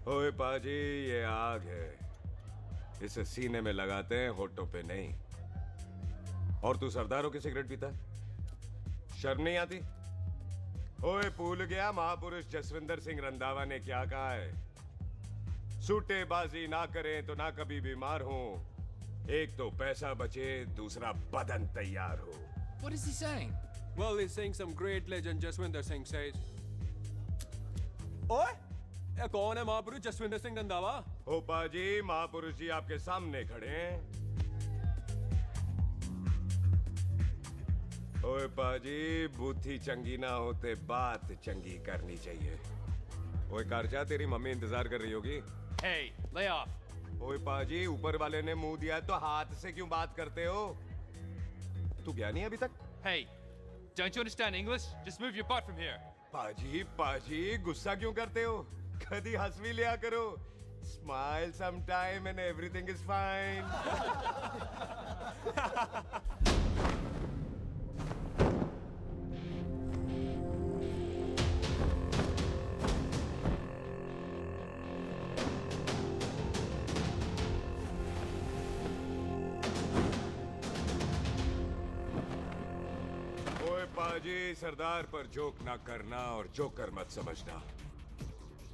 ओए पाजी, ये आग है, इसे सीने में लगाते हैं, होठों पे नहीं। और तू सरदारों की सिगरेट पीता है? शर्म नहीं आती? ओए भूल गया महापुरुष जसविंदर सिंह रंधावा ने क्या कहा है? सूटेबाजी ना करें तो ना कभी बीमार हो। एक तो पैसा बचे, दूसरा बदन तैयार हो। What is he saying? Well, he's saying some great legend Jaswinder Singh says. ओए, ये कौन है महापुरुष जसविंदर सिंह रंधावा? ओ पाजी, महापुरुष जी आपके सामने खड़े हैं। ओए पाजी, बुद्धि चंगी ना होते बात चंगी करनी चाहिए। ओए कारचा, तेरी मम्मी इंतजार कर रही होगी। Hey, lay off. ओए पाजी, ऊपर वाले ने मुंह दिया तो हाथ से क्यों बात करते हो? तू गया नहीं अभी तक? Hey, don't you understand English? Just move your butt from here. पाजी पाजी, गुस्सा क्यों करते हो? कभी हंस भी लिया करो। Smile sometime and everything is fine. ओए पाजी, सरदार पर जोक ना करना और जोकर मत समझना,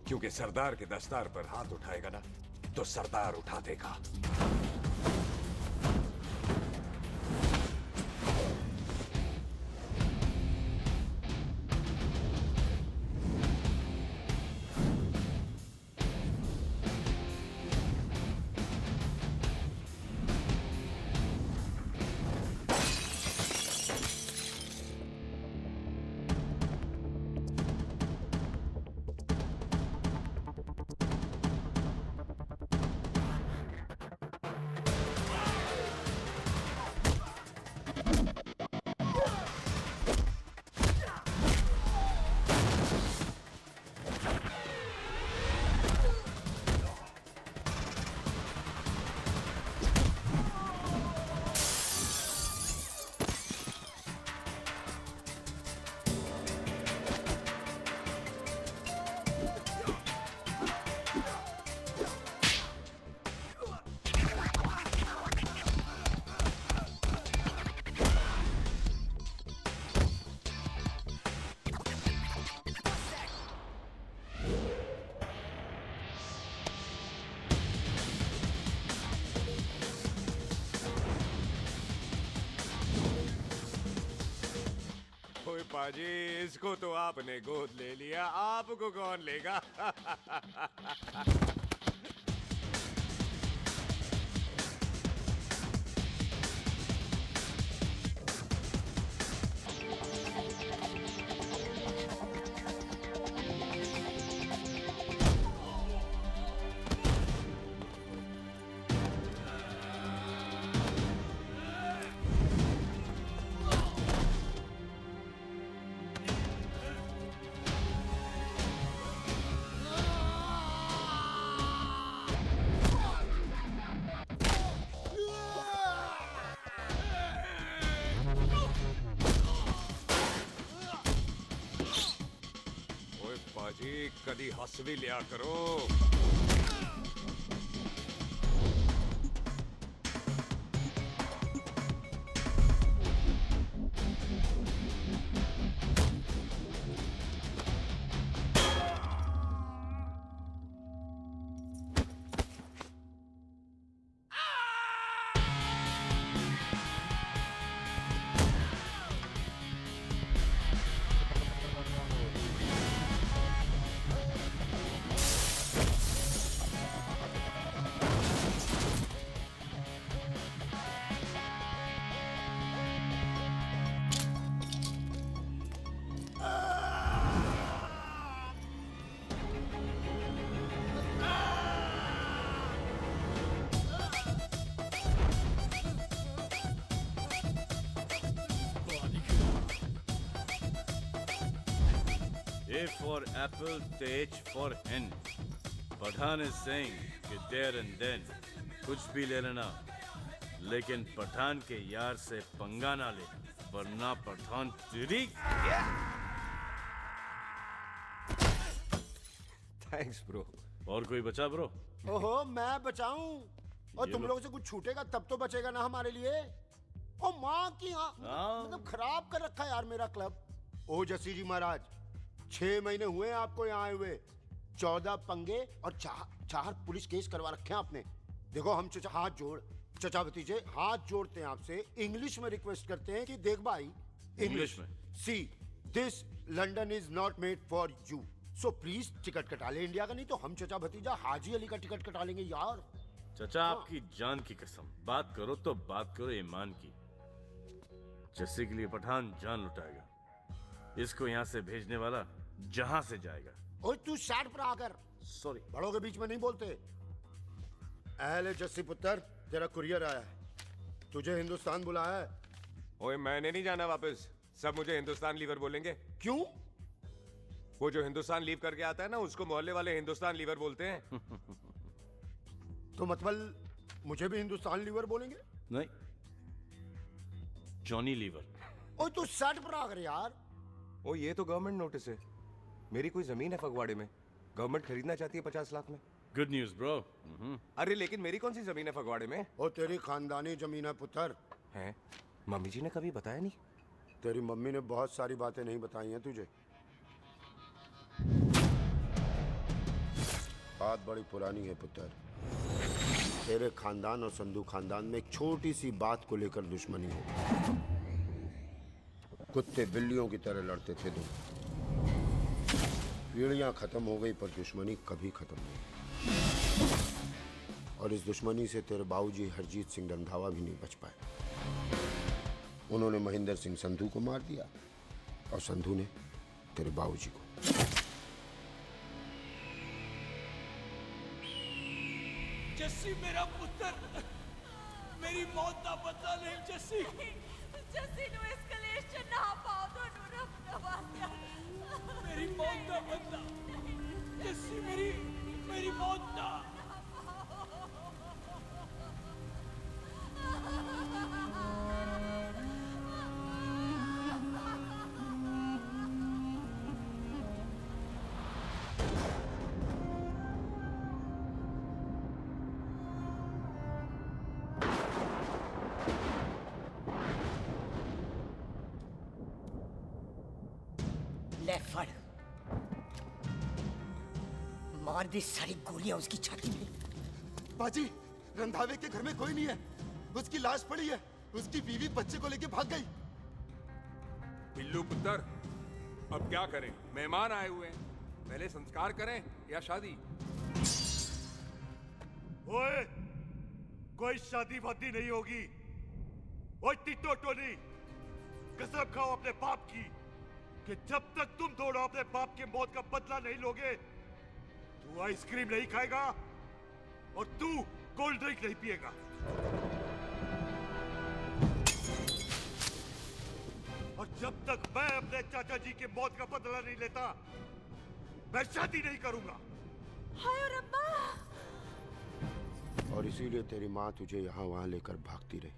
क्योंकि सरदार के दस्तार पर हाथ उठाएगा ना तो सरदार उठा देगा। ओए पाजी, इसको तो आपने गोद ले लिया, आपको कौन लेगा? ओए पाजी, कदी हंस भी लिया करो। A for apple, the H for hen. Pathan is saying कि there and then कुछ भी ले लेना, लेकिन पठान के यार से पंगा ना ले, वरना पठान तेरी। Thanks bro. और कोई बचा ब्रो? ओहो, मैं बचाऊं? और ये तुम लो। लोगों से कुछ छूटेगा तब तो बचेगा ना हमारे लिए। ओ माँ की हाँ। मतलब खराब कर रखा है यार मेरा क्लब। ओ जसी जी महाराज, 6 महीने हुए हैं आपको यहाँ आए हुए, 14 पंगे और 4 पुलिस केस करवा रखे हैं आपने। देखो हम चचा चचा भतीजे हाथ जोड़ते हैं आपसे, इंग्लिश में रिक्वेस्ट करते हैं कि देख भाई, इंग्लिश में? See this London is not made for you, so please ticket कटा ले इंडिया का, नहीं तो हम चचा भतीजा हाजी अली का टिकट कटा लेंगे यार। चाचा आपकी जान की कसम, बात करो तो बात करो ईमान की। जस्सी के लिए पठान जान लुटाएगा, इसको यहाँ से भेजने वाला जहां से जाएगा। ओए तू साइड पर आकर, सॉरी। बड़ों के बीच में नहीं बोलते। अहले जस्सी पुत्र, तेरा कुरियर आया है, तुझे हिंदुस्तान बुलाया है। ओए मैंने नहीं जाना वापस, सब मुझे हिंदुस्तान लीवर बोलेंगे। क्यों? वो जो हिंदुस्तान लीव करके आता है ना, उसको मोहल्ले वाले हिंदुस्तान लीवर बोलते हैं। तो मतलब मुझे भी हिंदुस्तान लीवर बोलेंगे? नहीं, जॉनी लीवर। ओए तू साइड पर आकर यार। ओ ये तो गवर्नमेंट नोटिस है, मेरी कोई जमीन है फगवाड़े में, गवर्नमेंट खरीदना चाहती है 50 लाख में। Good news bro. अरे लेकिन मेरी कौन सी जमीन है फगवाड़े में? ओ तेरी खानदानी जमीन है पुत्र। हैं? मम्मी जी ने कभी बताया नहीं। तेरी मम्मी ने बहुत सारी बातें नहीं बताई हैं तुझे। बात बड़ी पुरानी है पुत्र, तेरे खानदान और संधू खानदान में एक छोटी सी बात को लेकर दुश्मनी हो। कुत्ते बिल्लियों की तरह लड़ते थे तुम, पीढ़ियां खत्म हो गई पर दुश्मनी कभी खत्म नहीं। और इस दुश्मनी से तेरे बाबूजी हरजीत सिंह रंधावा भी नहीं बच पाए। उन्होंने महेंद्र सिंह संधू को मार दिया और संधू ने तेरे बाबूजी को। जस्सी मेरा पुत्र, मेरी मौत का बदला ले जस्सी। जस्सी नु इस कलेश च ना पाओ दोनों रब नवाज़िया। मेरी मौत का बदला जस्सी, मेरी मौत का। ले फड़, मार दी सारी गोलियां उसकी छाती में। बाजी, रंधावे के घर में कोई नहीं है, उसकी लाश पड़ी है, उसकी बीवी बच्चे को लेके भाग गई। बिल्लू पुत्र, अब क्या करें? मेहमान आए हुए हैं, पहले संस्कार करें या शादी? ओए, कोई शादी वादी नहीं होगी। ओए टिट्टो टोनी, कसम खाओ अपने बाप की कि जब तक तुम दोनों अपने बाप के मौत का बदला नहीं लोगे, तू आइसक्रीम नहीं खाएगा और तू कोल्ड ड्रिंक नहीं पिएगा। और जब तक मैं अपने चाचा जी के मौत का बदला नहीं लेता, मैं शादी नहीं करूंगा। हाय रब्बा! और इसीलिए तेरी माँ तुझे यहाँ वहाँ लेकर भागती रही,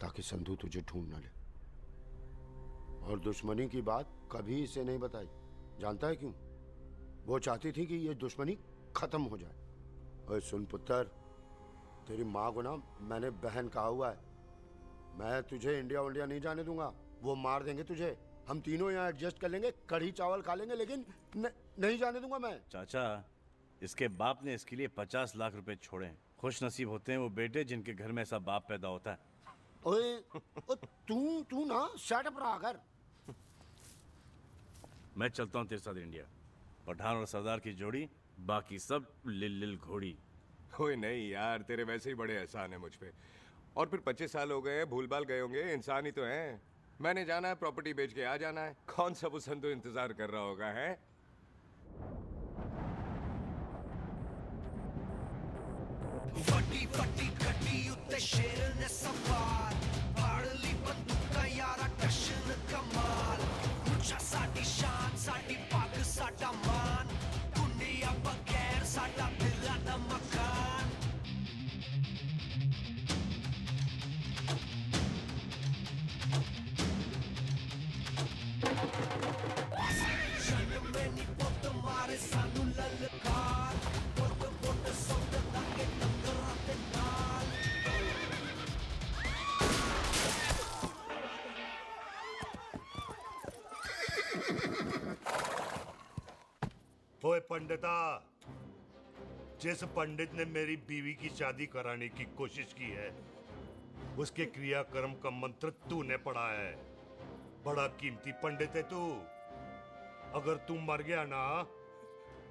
ताकि संधू तुझे ढूंढ न ले। और दुश्मनी की बात कभी इसे नहीं बताई। जानता है क्यों? वो चाहती थी कि ये दुश्मनी खत्म हो जाए। और सुन पुत्र, तेरी माँ को ना मैंने बहन कहा हुआ है, मैं तुझे इंडिया इंडिया नहीं जाने दूंगा। वो मार देंगे तुझे, हम तीनों यहाँ एडजस्ट कर लेंगे, कढ़ी चावल खा लेंगे, लेकिन नहीं जाने दूंगा मैं। चाचा, इसके बाप ने इसके लिए 50 लाख रुपए छोड़े हैं। खुश नसीब होते हैं वो बेटे जिनके घर में ऐसा बाप पैदा होता है। ओए तू ना शट अप रहा कर। मैं चलता हूँ तेरे साथ इंडिया। पठान और सरदार की जोड़ी, बाकी सब लिल घोड़ी। ओए नहीं यार, तेरे वैसे ही बड़े एहसान है मुझ पे। और फिर 25 साल हो गए हैं, भूल भाल गए होंगे, इंसान ही तो हैं। मैंने जाना है, प्रॉपर्टी बेच के आ जाना है। कौन सा वो संधू इंतजार कर रहा होगा है? फटी फटी कटी उत्ते शेर ने सवार, फाड़ली बंदूका यारा टशन कमाल। मुझा साडी शान, साडी पग, साडा मान, दुनिया बगैर साडा दिला दा मकान। जन्म में नी पुत मारे सानू ललकार, पुत ओए पंडिता, जिस पंडित ने मेरी बीवी की शादी कराने की कोशिश की है, उसके क्रियाकर्म का मंत्र तूने पढ़ा है। बड़ा कीमती पंडित है तू। अगर तू मर गया ना,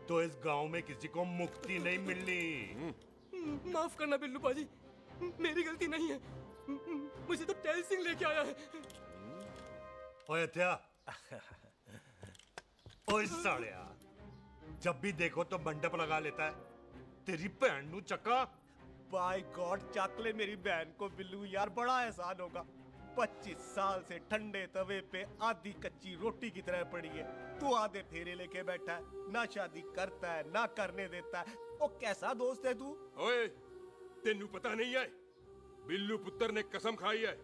तो इस गांव में किसी को मुक्ति नहीं मिलनी। माफ करना बिल्लू बाजी, मेरी गलती नहीं है। मुझे तो टेल सिंह लेके आया है। ओए हत्या, ओए सालिया, जब भी देखो तो मंडप लगा लेता है। तेरी भैन नू चक्का। बाय गॉड, चक ले मेरी बहन को बिल्लू यार, बड़ा एहसान होगा। 25 साल से ठंडे तवे पे आधी कच्ची रोटी की तरह पड़ी है। तू आधे फेरे लेके बैठा है, ना शादी करता है ना करने देता है। ओ कैसा दोस्त है तू? ओए, तेनू पता नहीं है, बिल्लू पुत्र ने कसम खाई है,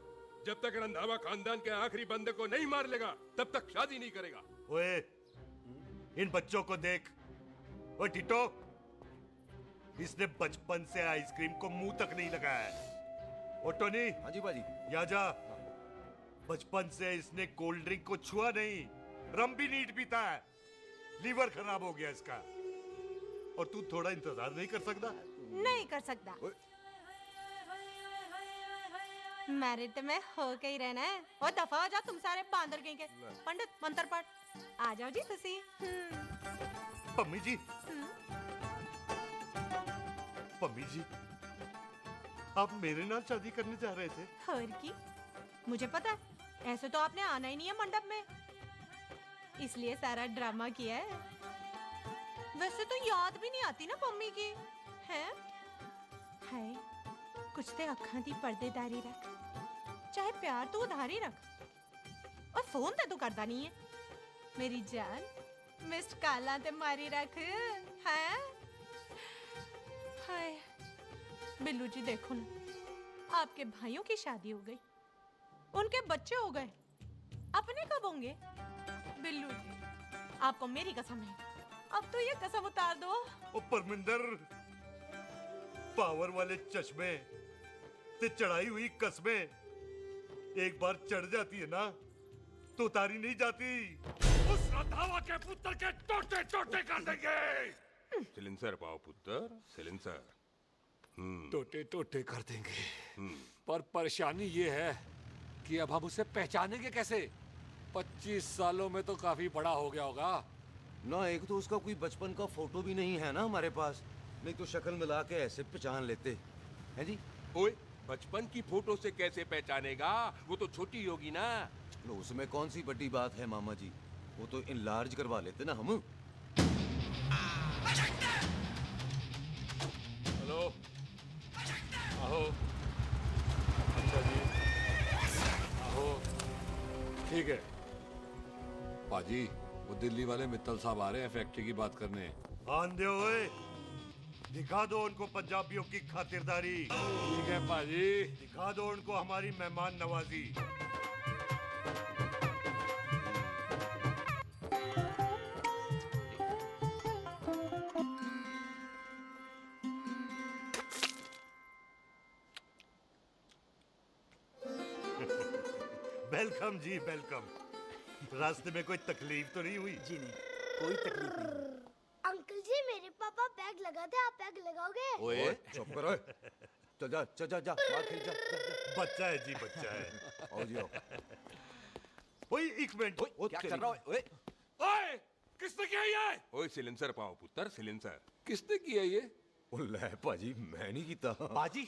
जब तक रंधावा खानदान के आखिरी बंदे को नहीं मार लेगा तब तक शादी नहीं करेगा। ओए, इन बच्चों को देख। ओए टिटो, इसने बचपन से आइसक्रीम को मुंह तक नहीं लगाया है। ओ टोनी। हाँ जी बाजी। या जा। बचपन से इसने कोल्ड ड्रिंक को छुआ नहीं, रम भी नीट पीता है। लीवर खराब हो गया इसका। और तू थोड़ा इंतजार नहीं कर सकता? नहीं कर सकता। मैरिड में हो के ही रहना है। और दफा हो जाओ तुम सारे बांदर कहीं के। पंडित मंत्र पढ़। आ जाओ जी तुसी। पम्मी जी, पम्मी जी, आप मेरे नाल शादी करने जा रहे थे? और की मुझे पता है, ऐसे तो आपने आना ही नहीं है मंडप में, इसलिए सारा ड्रामा किया है। वैसे तो याद भी नहीं आती ना पम्मी की, हैं? हाय, कुछ ते अखां दी पर्देदारी रख, चाहे प्यार तो उधारी रख, और फोन ते तू करता नहीं है। मेरी जान मिस्ड काला ते मारी रख, हैं? हाय बिल्लू जी, देखो ना, आपके भाइयों की शादी हो गई, उनके बच्चे हो गए, अपने कब होंगे? बिल्लू जी, आपको मेरी कसम है, अब तो ये कसम उतार दो। ओ परमिंदर, पावर वाले चश्मे ते चढ़ाई हुई कस्में एक बार चढ़ जाती है ना, तो उतारी नहीं जाती। उस रंधावा के पुत्र के टोटे टोटे कर देंगे। सिलेंसर पाओ पुत्र, सिलेंसर। टोटे टोटे कर देंगे, पर परेशानी ये है कि अब हम उसे पहचानेंगे कैसे? 25 सालों में तो काफी बड़ा हो गया होगा ना। एक तो उसका कोई बचपन का फोटो भी नहीं है ना हमारे पास, नहीं तो शक्ल मिला के ऐसे पहचान लेते हैं जी। ओए, बचपन की फोटो से कैसे पहचानेगा? वो तो छोटी होगी ना। लो, उसमें कौन सी बड़ी बात है मामा जी, वो तो इनलार्ज करवा लेते ना हम। हेलो, आहो। अच्छा जी, आहो। ठीक है पाजी, वो दिल्ली वाले मित्तल साहब आ रहे हैं फैक्ट्री की बात करने। आंधे ओए, दिखा दो उनको पंजाबियों की खातिरदारी। ठीक है पाजी। दिखा दो उनको हमारी मेहमान नवाजी। वेलकम जी, वेलकम। रास्ते में कोई तकलीफ तो नहीं हुई? जी नहीं, कोई तकलीफ नहीं। अंकल जी, मेरे पापा पैग लगाते, आप पैग लगाओगे? ओए चुप करो। चल जा चल जा जा, बाहर खेल जा, जा, जा। बच्चा है जी, बच्चा है। आओ जी आओ। ओए एक मिनट, क्या कर रहा है? ओए ओए, किसने किया ये? ओए सिलेंसर पाओ पुत्र, सिलेंसर। किसने किया ये? ले पाजी, मैं नहीं कीता। बाजी,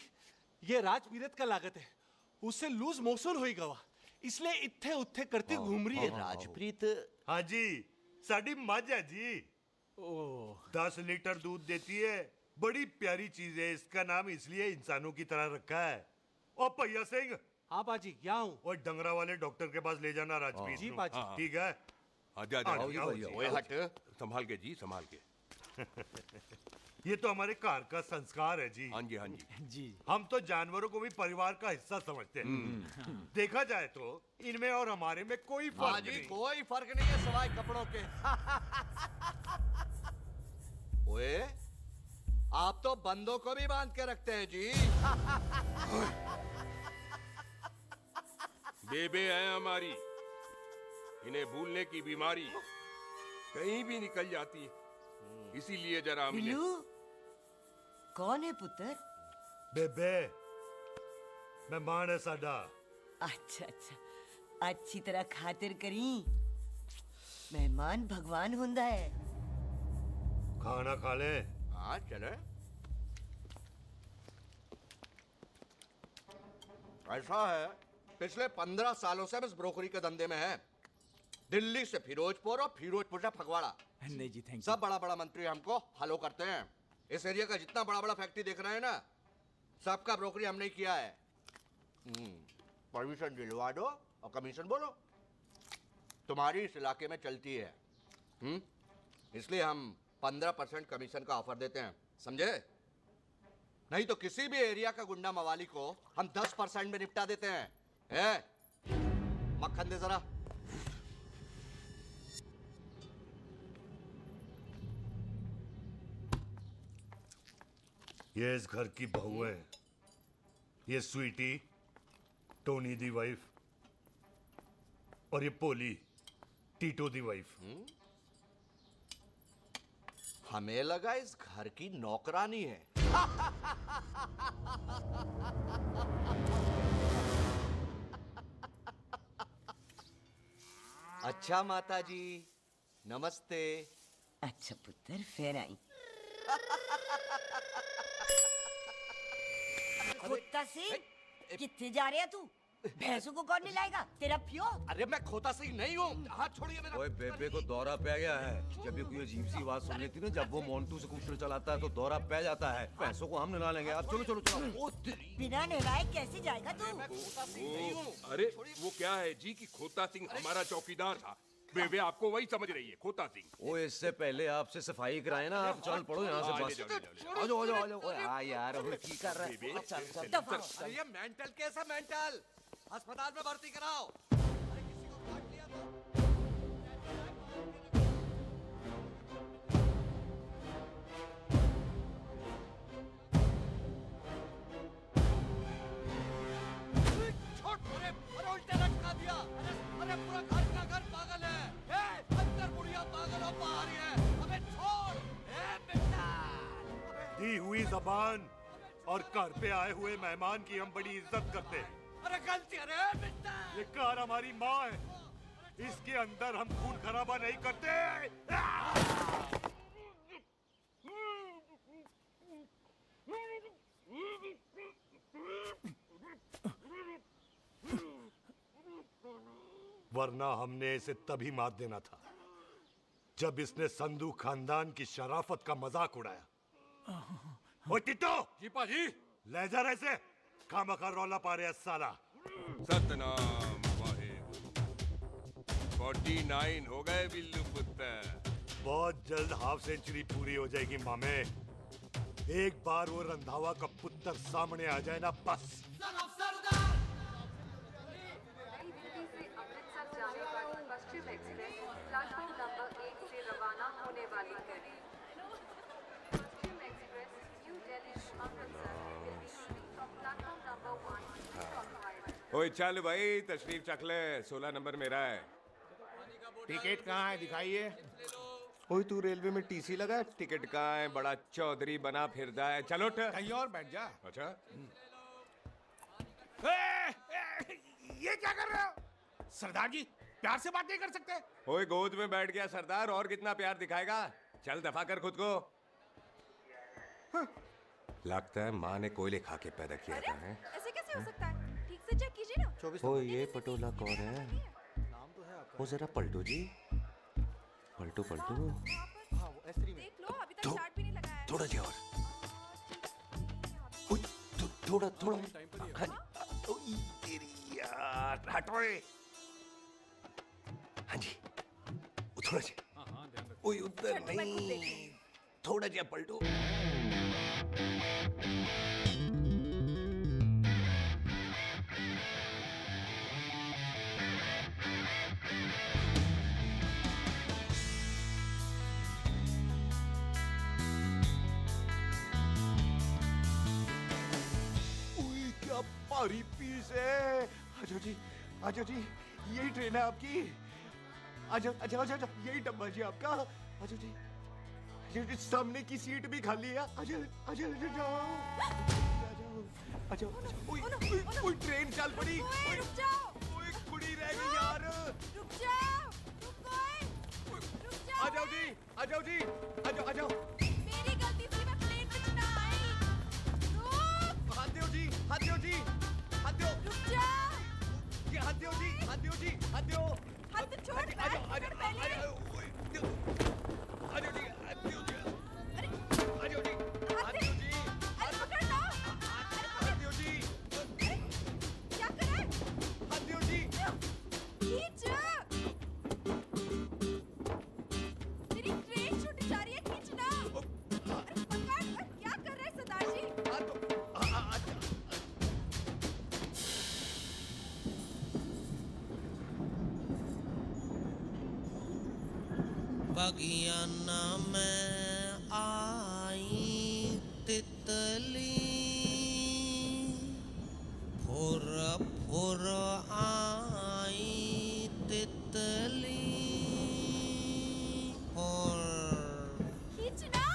ये राजवीरत का लागत है, उससे लूज मोशन होएगा वा, इसलिए इत्थे उत्थे करती घूम रही है। राजप्रीत। हाँ जी, साड़ी मझ है जी। 10 लीटर दूध देती है, बड़ी प्यारी चीज है। इसका नाम इसलिए इंसानों की तरह रखा है। ओ भैया सिंह। हाँ बाजी, यहाँ हूँ। और डंगरा वाले डॉक्टर के पास ले जाना राजप्रीत। जी बाजी। ठीक है। आजा आजा। ओए हट, संभाल के जी, संभाल के। ये तो हमारे घर का संस्कार है जी। हाँ जी, हाँ जी। जी। हम तो जानवरों को भी परिवार का हिस्सा समझते हैं। देखा जाए तो इनमें और हमारे में कोई फर्क नहीं। कोई फर्क नहीं है सवाए कपड़ों के। ओए, आप तो बंदों को भी बांध के रखते हैं जी। बेबे है हमारी, इन्हें भूलने की बीमारी कहीं भी निकल जाती है। इसीलिए जरा हमने बिल्लू कौन है पुत्र? बेबे मेहमान है साडा। अच्छा अच्छा अच्छी तरह खातिर करी। मेहमान भगवान हुंदा है। खाना खा ले। हाँ चले। ऐसा है, पिछले 15 सालों से हम इस ब्रोकरी के धंधे में हैं। दिल्ली से फिरोजपुर और फिरोजपुर से फगवाड़ा। नहीं जी थैंक सब बड़ा बड़ा मंत्री हमको फॉलो करते हैं। इस एरिया का जितना बड़ा बड़ा फैक्ट्री देख रहे हैं ना, सबका ब्रोकरी हमने ही किया है। परमिशन दिलवा दो और कमीशन बोलो। तुम्हारी इस इलाके में चलती है, इसलिए हम 15% कमीशन का ऑफर देते हैं, समझे? नहीं तो किसी भी एरिया का गुंडा मवाली को हम 10% में निपटा देते हैं। मक्खन दे जरा। ये इस घर की बहू है। ये स्वीटी, टोनी दी वाइफ, और ये पोली, टीटो दी वाइफ। हमें लगा इस घर की नौकरानी है। अच्छा माता जी, नमस्ते। अच्छा पुत्र फिर आई। कुत्ता सिंह कितने जा रहे है तू? भैंसों को कौन लाएगा? तेरा पियो? अरे मैं खोता सिंह नहीं हूँ। हाथ छोड़िए मेरा। ओए बेबे को दौरा पै गया है। जब भी कोई अजीब सी आवाज सुन लेती ना, जब वो मोन्टू स्कूटर चलाता है तो दौरा पै जाता है। पैसों को हम निकाल लेंगे। आप चलो चलो चलो। बिना नहलाए कैसे जाएगा तू? अरे वो क्या है जी कि खोता सिंह हमारा चौकीदार था। बेबे आपको वही समझ रही है, खोता सिंह। ओ इससे पहले आपसे सफाई कराए ना, आप चल पड़ो यहाँ से बस। आ जाओ आ जाओ आ जाओ। ओए आ यार, अब की कर रहा है? चल चल। अरे ये मेंटल केस है, मेंटल। अस्पताल में भर्ती कराओ। अरे किसी को काट लिया तो। अरे उल्टे लटका दिया। अरे पूरा घर का घर पागल है। अंदर बुढ़िया पागल और बाहर है। अबे छोड़। बेटा। दी हुई जबान और घर पे आए हुए मेहमान की हम बड़ी इज्जत करते हैं। अरे गलती है बेटा। ये कार हमारी माँ है। इसके अंदर हम खून खराबा नहीं करते। वरना हमने इसे तभी मार देना था जब इसने संधू खानदान की शराफत का मजाक उड़ाया। ओ टिट्टो जी पाजी। ले जा रहे से खामखा रौला पा रहे साला। सतनाम वाहेगुरु। 49 हो गए बिल्लू पुत्र। बहुत जल्द हाफ सेंचुरी पूरी हो जाएगी मामे। एक बार वो रंधावा का पुत्र सामने आ जाए ना, बस। पश्चिम एक्सप्रेस प्लेटफॉर्म नंबर 1 से रवाना होने वाली है। Paschim express New Delhi Amritsar will be leaving from platform number 1 from Hyderabad। ओए चल भाई, तशरीफ चख ले। 16 नंबर मेरा है। टिकट कहाँ है, दिखाइए। ओए तू रेलवे में टीसी लगा, टिकट कहाँ है? बड़ा चौधरी बना फिरदा है। चलो उठ। कहीं और बैठ जा। अच्छा ये क्या कर रहे हो? सरदार जी प्यार से बात नहीं कर सकते? ओए गोद में बैठ गया सरदार, और कितना प्यार दिखाएगा? चल दफा कर खुद को। लगता है माँ ने कोयले खा के पैदा किया था। हैं? ऐसे कैसे हो सकता है? ठीक से चेक कीजिए ना। ओ ये पटोला कौन है? वो जरा पलटू जी, पलटू पलटू। देख लो, अभी तक चार्ट भी नहीं लगाया है। थोड़ा जी और। थोड़ा थोड़ा। तेरी यार, हटो। हाँ जी, थोड़ा जी। ओए उधर नहीं, थोड़ा जी पलटो। क्या भारी पीस है। आजो जी, आजो जी, यही ट्रेन है आपकी। आजो, अच्छा अच्छा अच्छा, यही डब्बा जी आपका। आजो जी। सामने की सीट भी खाली है। आजा आजा आजा जाओ। आ जाओ। ओए ट्रेन चल पड़ी। रुक जाओ। ओए कुड़ी रह गई यार। रुक जाओ। रुक जाओ। आ जाओ जी। आ जाओ जी। आ जाओ आ जाओ। मेरी गलती थी, मैं प्लेन में ना आई। रुक। हाथ दो जी। हाथ दो जी। हाथ दो। रुक जाओ। ये हाथ दो जी। हाथ दो जी। हाथ दो। हाथ तो छोड़। आ जाओ आ जाओ आ जाओ। आ जाओ जी। हाथ दो जी। आ जाओ जी। हाथ दो जी। अरे पकड़ लो। हाथ दो जी। क्या कर रहा है? हाथ दो जी। खींच। मेरी ट्रेन छूट जा रही है, खींचना। अरे पकड़। क्या कर रहे हैं सरदार जी? बगियाना में आई तितली फुर फुर आई तितली और खींचना।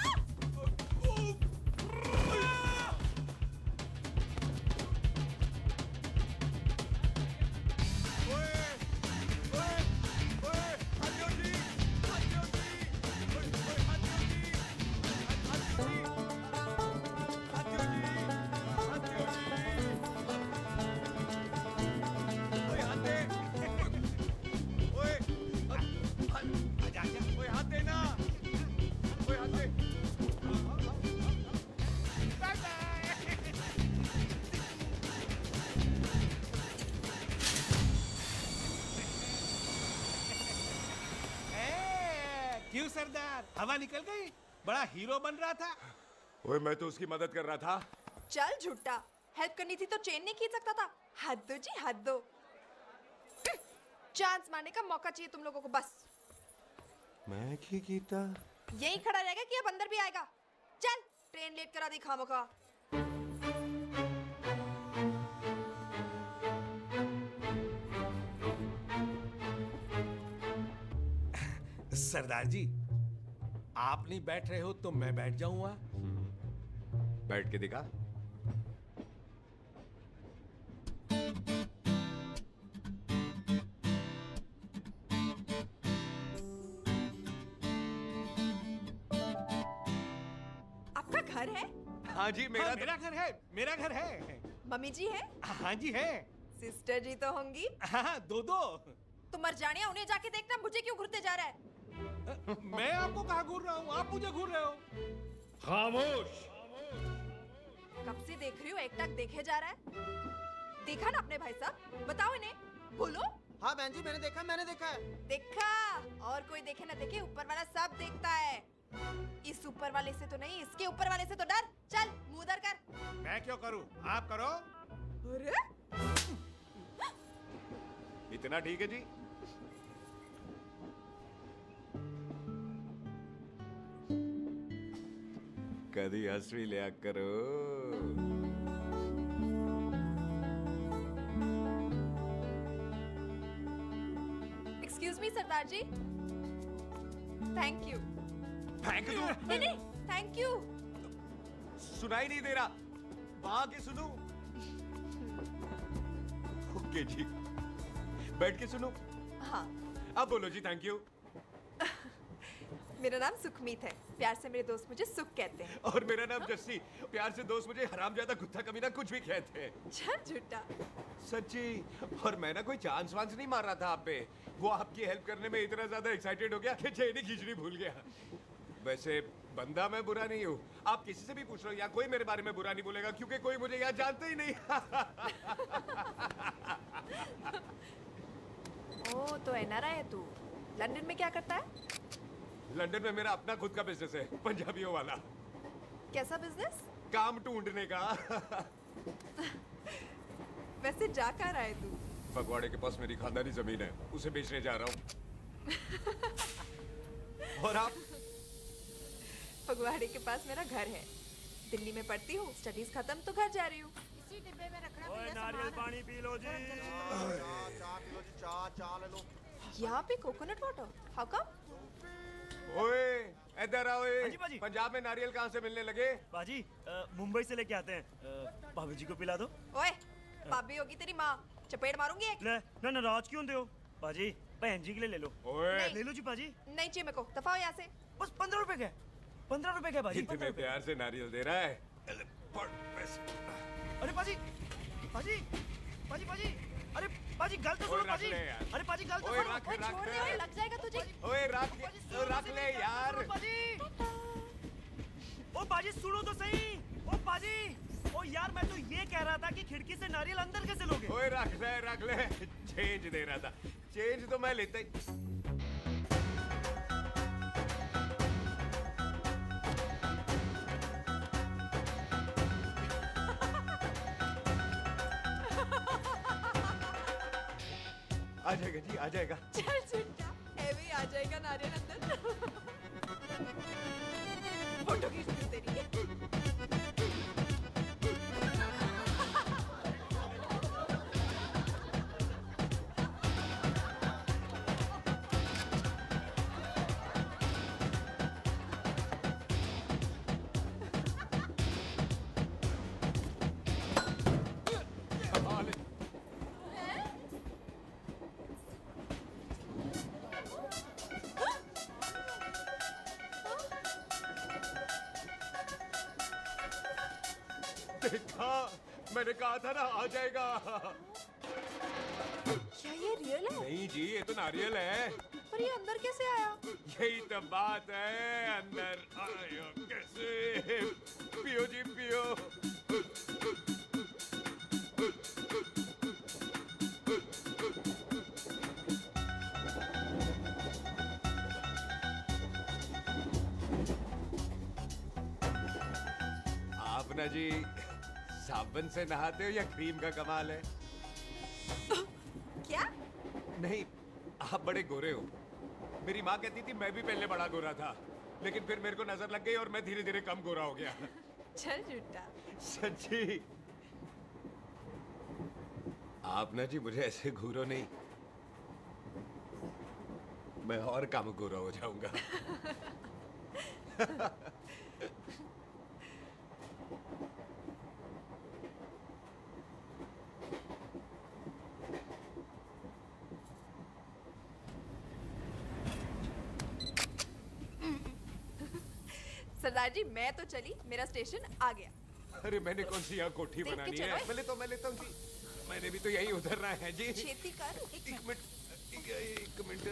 क्यों सरदार, हवा निकल गई? बड़ा हीरो बन रहा था। ओए मैं तो उसकी मदद कर रहा था। चल झूठा, हेल्प करनी थी तो चेन नहीं खींच सकता था। हद दो जी, हद दो। चांस मारने का मौका चाहिए तुम लोगों को बस। मैं की कीता? यही खड़ा रहेगा कि अब अंदर भी आएगा? चल ट्रेन लेट करा दी खामोखा। सरदार जी, आप नहीं बैठ रहे हो तो मैं बैठ जाऊंगा। बैठ के दिखा। आपका घर है? हाँ जी मेरा मेरा घर है, मेरा घर है। मम्मी जी है? हाँ जी है। सिस्टर जी तो होंगी? हाँ, दो दो। तुम मर जाने, उन्हें जाके देखना मुझे क्यों घूरते जा रहा है। मैं आपको कहाँ घूर रहा हूँ, आप मुझे घूर रहे हो। खामोश। कब से देख रही हूँ, एक टक देखे जा रहा है। देखा ना अपने भाई साहब, बताओ इन्हें, बोलो। हाँ बहन जी, मैंने देखा है। देखा? और कोई देखे ना देखे, ऊपर वाला सब देखता है। इस ऊपर वाले से तो नहीं, इसके ऊपर वाले से तो डर। चल मुंह उधर कर। मैं क्यों करूँ, आप करो। अरे इतना ठीक है जी। कभी हंस भी लिया करो। एक्सक्यूज मी सरदार जी। Thank you. Thank you? नहीं नहीं, थैंक यू। सुनाई नहीं दे रहा, वहां के सुनूं? ओके जी, बैठ के सुनो। हाँ। अब बोलो जी थैंक यू। मेरा नाम सुखमीत है, प्यार से मेरे दोस्त मुझे सुख कहते हैं। और मेरा नाम जस्सी, प्यार से दोस्त मुझे हरामजादा, कुत्ता, कमीना कुछ भी कहते हैं। चल झूठा। सच्ची। और मैं ना कोई चांस वांस नहीं मार रहा था आप पे, वो आपकी हेल्प करने में इतना ज्यादा एक्साइटेड हो गया कि चेन ही खींचनी भूल गया। वैसे बंदा मैं बुरा नहीं हूँ, आप किसी से भी पूछ लो, यहाँ कोई मेरे बारे में बुरा नहीं बोलेगा क्योंकि कोई मुझे यहाँ जानते ही नहीं। ओ तो एनआरआई है तू। लंदन में क्या करता है? लंदन में मेरा अपना खुद का बिजनेस है, पंजाबियों वाला। कैसा बिजनेस? काम ढूंढने का। वैसे जा कहाँ रहा है तू? फगवाड़े के पास मेरी खानदानी जमीन है, उसे बेचने जा रहा हूँ। और आप? फगवाड़े के पास मेरा घर है, दिल्ली में पढ़ती हूँ, स्टडीज खत्म तो घर जा रही हूँ। इसी डिब्बे में रखना। ओए नारियल पानी पी लो जी। चाय पी लो जी, चाय ले लो। यहाँ पे कोकोनट वाटर? How come? ओए इधर आओ हाँ जी, बाजी। पंजाब में नारियल कहाँ से मिलने लगे? बाजी मुंबई से लेके आते हैं। भाभी जी को पिला दो। ओए, भाभी होगी तेरी माँ, चपेट मारूंगी एक। ले ना नाराज क्यों दे हो? बाजी बहन जी के लिए ले लो। ओए ले लो जी बाजी। नहीं चाहिए मेरे को, दफा हो यहाँ से। बस 15 रुपए का। 15 रुपए का बाजी। इतने प्यार से नारियल दे रहा है। पढ़ पैसे। अरे बाजी बाजी बाजी बाजी अरे बाजी गलत सुनो बाजी। अरे बाजी गलत ओए रख ओए, छोड़ दे, ओए, लग जाएगा तुझे। ओए रख ले यार। बाजी ओ बाजी सुनो तो सही। ओ बाजी ओ यार मैं तो ये कह रहा था कि खिड़की से नारियल अंदर कैसे लोगे? ओए रख ले चेंज दे रहा था। चेंज तो मैं लेता ही। आ जाएगा जी आ जाएगा। चल झुंडा, ऐवे आ जाएगा नारियल अंदर। फोटो खींच लूं तेरी। देखा मैंने कहा था ना आ जाएगा। क्या ये रियल है? नहीं जी ये तो नारियल है। पर ये अंदर कैसे आया? यही तो बात है अंदर आया कैसे। पियो जी पियो। आप ना जी साबुन से नहाते हो या क्रीम का कमाल है? क्या? नहीं आप बड़े गोरे हो। मेरी माँ कहती थी मैं भी पहले बड़ा गोरा था, लेकिन फिर मेरे को नजर लग गई और मैं धीरे धीरे कम गोरा हो गया। चल झूठा। सच्ची। आप ना जी मुझे ऐसे घूरो नहीं, मैं और कम गोरा हो जाऊंगा। सरदार जी मैं तो चली, मेरा स्टेशन आ गया। अरे मैंने कौन सी यहाँ कोठी देख के बनानी चलो। है? मैं लेता हूँ जी। मैंने भी तो यहीं उतरना है जी। छेती कर। एक मिनट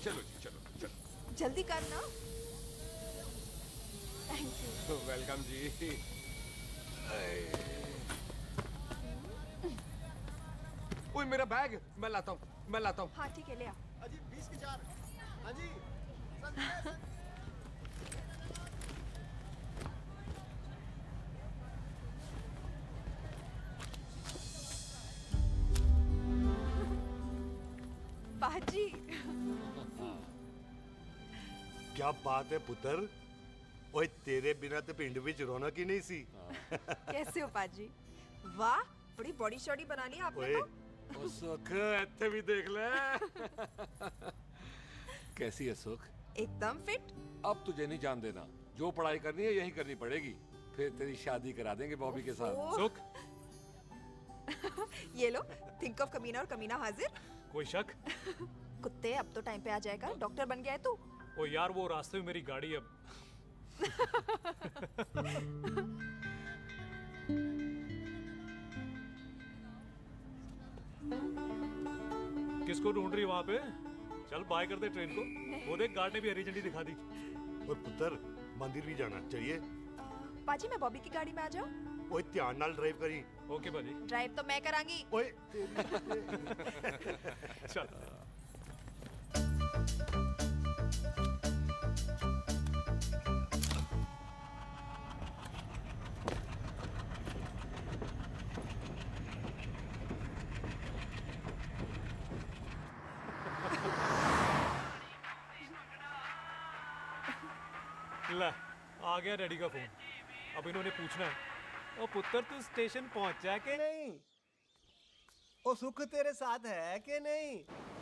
चलो जी चलो। जल्दी कर ना। Thank you. वेलकम जी। ओए मेरा बैग मैं लाता हूँ। हाँ ठीक है ले आ। अजी 20 के 4। हाँ जी। पाजी। क्या बात है पुत्र। ओए तेरे बिना तो पिंड विच रौनक ही नहीं सी। कैसे हो पाजी? वाह बड़ी बॉडी शॉडी बना ली आपने ओए तो। ओ सुख इत्थे भी देख ले। कैसी है सुख? एकदम फिट। अब तुझे नहीं जान देना, जो पढ़ाई करनी है यही करनी पड़ेगी। फिर तेरी शादी करा देंगे बॉबी के साथ। ओह। सुख ये लो, थिंक ऑफ कमीना और कमीना हाजिर। कोई शक? कुत्ते अब तो टाइम पे आ जाएगा, डॉक्टर बन गया है तू। ओ यार वो रास्ते में मेरी गाड़ी अब। किसको ढूंढ रही वहां पे? चल बाय कर दे ट्रेन को। वो देख गार्ड ने भी हरी झंडी दिखा दी। और पुत्र मंदिर भी जाना चाहिए। पाजी मैं बॉबी की गाड़ी में आ जाऊं? ओए ध्यान नाल ड्राइव करी। ओके बाजी। ड्राइव तो मैं करांगी। ओए चल। ले आ गया डैडी का फोन। अब इन्होंने पूछना है, ओ पुत्र तू स्टेशन पहुंचा के नहीं? ओ सुख तेरे साथ है कि नहीं?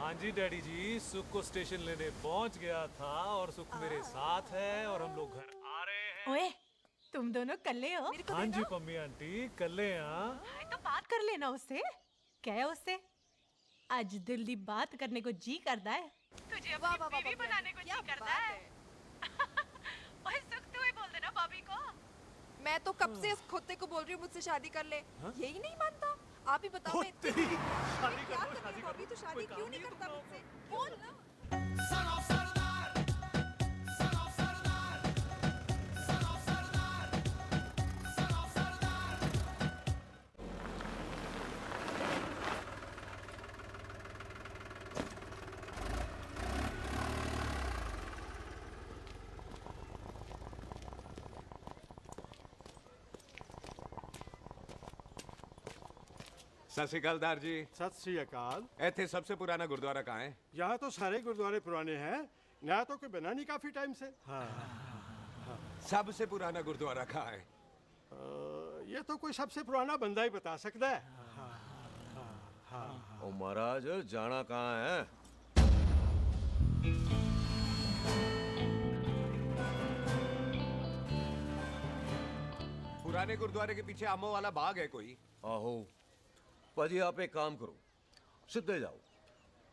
हाँ जी डैडी जी, सुख को स्टेशन लेने पहुंच गया था और सुख मेरे साथ है और हम लोग घर आ रहे हैं। ओए, तुम दोनों कल्ले हो? हाँ जी पम्मी आंटी, कल्ले यहाँ। हाय, तो बात कर लेना उससे। क्या है उससे? आज दिल दी बात करने को जी करता है। तुझे अपनी बीवी बनाने को जी करता है। ओए सुख, तू ही बोल देना भाभी को। मैं तो कब से इस खोते को बोल रही हूँ मुझसे शादी कर ले। यही नहीं मानता। आप ही बताओ मैं तेरी शादी कर लो। अभी तो शादी क्यों नहीं करता मुझसे? बोल ना। सत श्री अकाल दार जी। सत श्री अकाल। ਇੱਥੇ सबसे पुराना गुरुद्वारा कहाँ है? यहाँ तो सारे गुरुद्वारे पुराने हैं, नया तो कोई बना नहीं काफी टाइम से। हाँ, सबसे पुराना गुरुद्वारा कहाँ है? ये तो कोई सबसे पुराना बंदा ही बता सकता है। ओ महाराज जाना कहाँ है? पुराने गुरुद्वारे के पीछे आमों वाला बाग है कोई? आहो पाजी, आप एक काम करो, सीधे जाओ।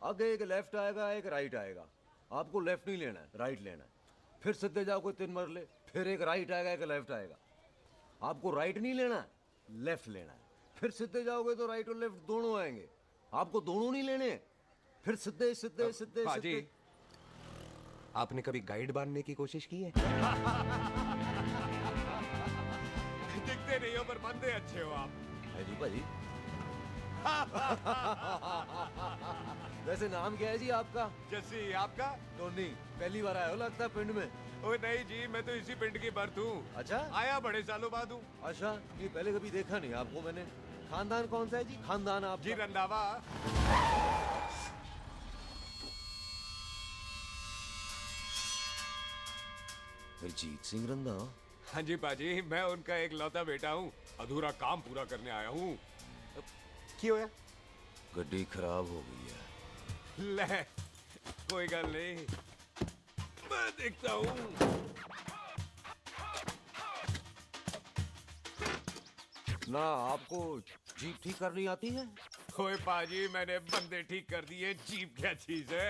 आगे एक लेफ्ट आएगा, एक राइट आएगा। आपको लेफ्ट नहीं लेना है, राइट लेना है। फिर सीधे जाओ कोई 3 मरले, फिर एक राइट आएगा, एक लेफ्ट आएगा। आपको राइट नहीं लेना है, लेफ्ट लेना है। फिर सीधे जाओगे तो राइट और लेफ्ट दोनों आएंगे। आपको दोनों नहीं लेने, फिर सीधे सीधे सीधे पाजी, सीधे। आपने कभी गाइड बनने की कोशिश की है? दिखते नहीं हो पर बंदे अच्छे हो आप। है जी पाजी। वैसे नाम क्या है जी आपका? जस्सी, आपका? टोनी। पहली बार आए हो लगता है पिंड में। ओ नहीं जी, मैं तो इसी पिंड की बर्थ हूँ। अच्छा, आया बड़े सालों बाद हूँ। अच्छा, ये पहले कभी देखा नहीं आपको मैंने। खानदान कौन सा है जी? खानदान आप जी रंधावा। जीत सिंह रंधावा? हाँ जी पाजी, मैं उनका एक लौता बेटा हूँ। अधूरा काम पूरा करने आया हूँ। क्यों है? गड्डी खराब हो गई है। ले, कोई गल नहीं, मैं देखता हूँ। ना आपको जीप ठीक करनी आती है? ओए पाजी, मैंने बंदे ठीक कर दिए, जीप क्या चीज है?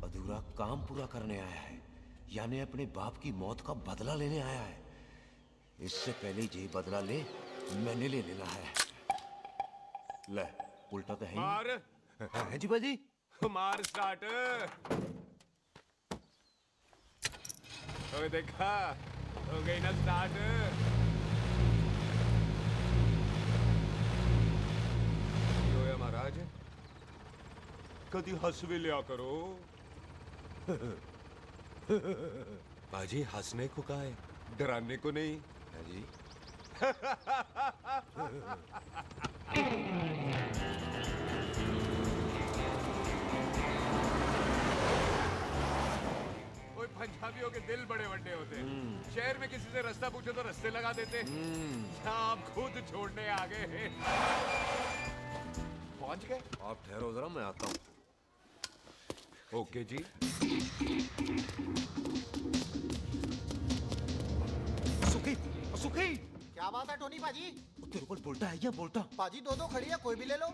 अधूरा काम पूरा करने आया है, यानी अपने बाप की मौत का बदला लेने आया है। इससे पहले ये बदला ले, मैंने ले लेना है। ले, उल्टा तो है ही। मार। है जी बाजी। मार स्टार्ट। ओए देखा, हो गई ना स्टार्ट। होया महाराज, कदी हंस भी लिया करो। बाजी, हंसने को कहा है, डराने को नहीं। है जी। ओए पंजाबियों के दिल बड़े बड़े होते हैं। शहर में किसी से रास्ता पूछो तो रास्ते लगा देते। आप खुद छोड़ने आ गए। पहुंच गए? आप ठहरो जरा, मैं आता हूँ। ओके जी। सुखी, सुखी। क्या बात है टोनी पाजी? तेरे को बोलता है या बोलता? पाजी दो खड़ी है, कोई भी ले लो।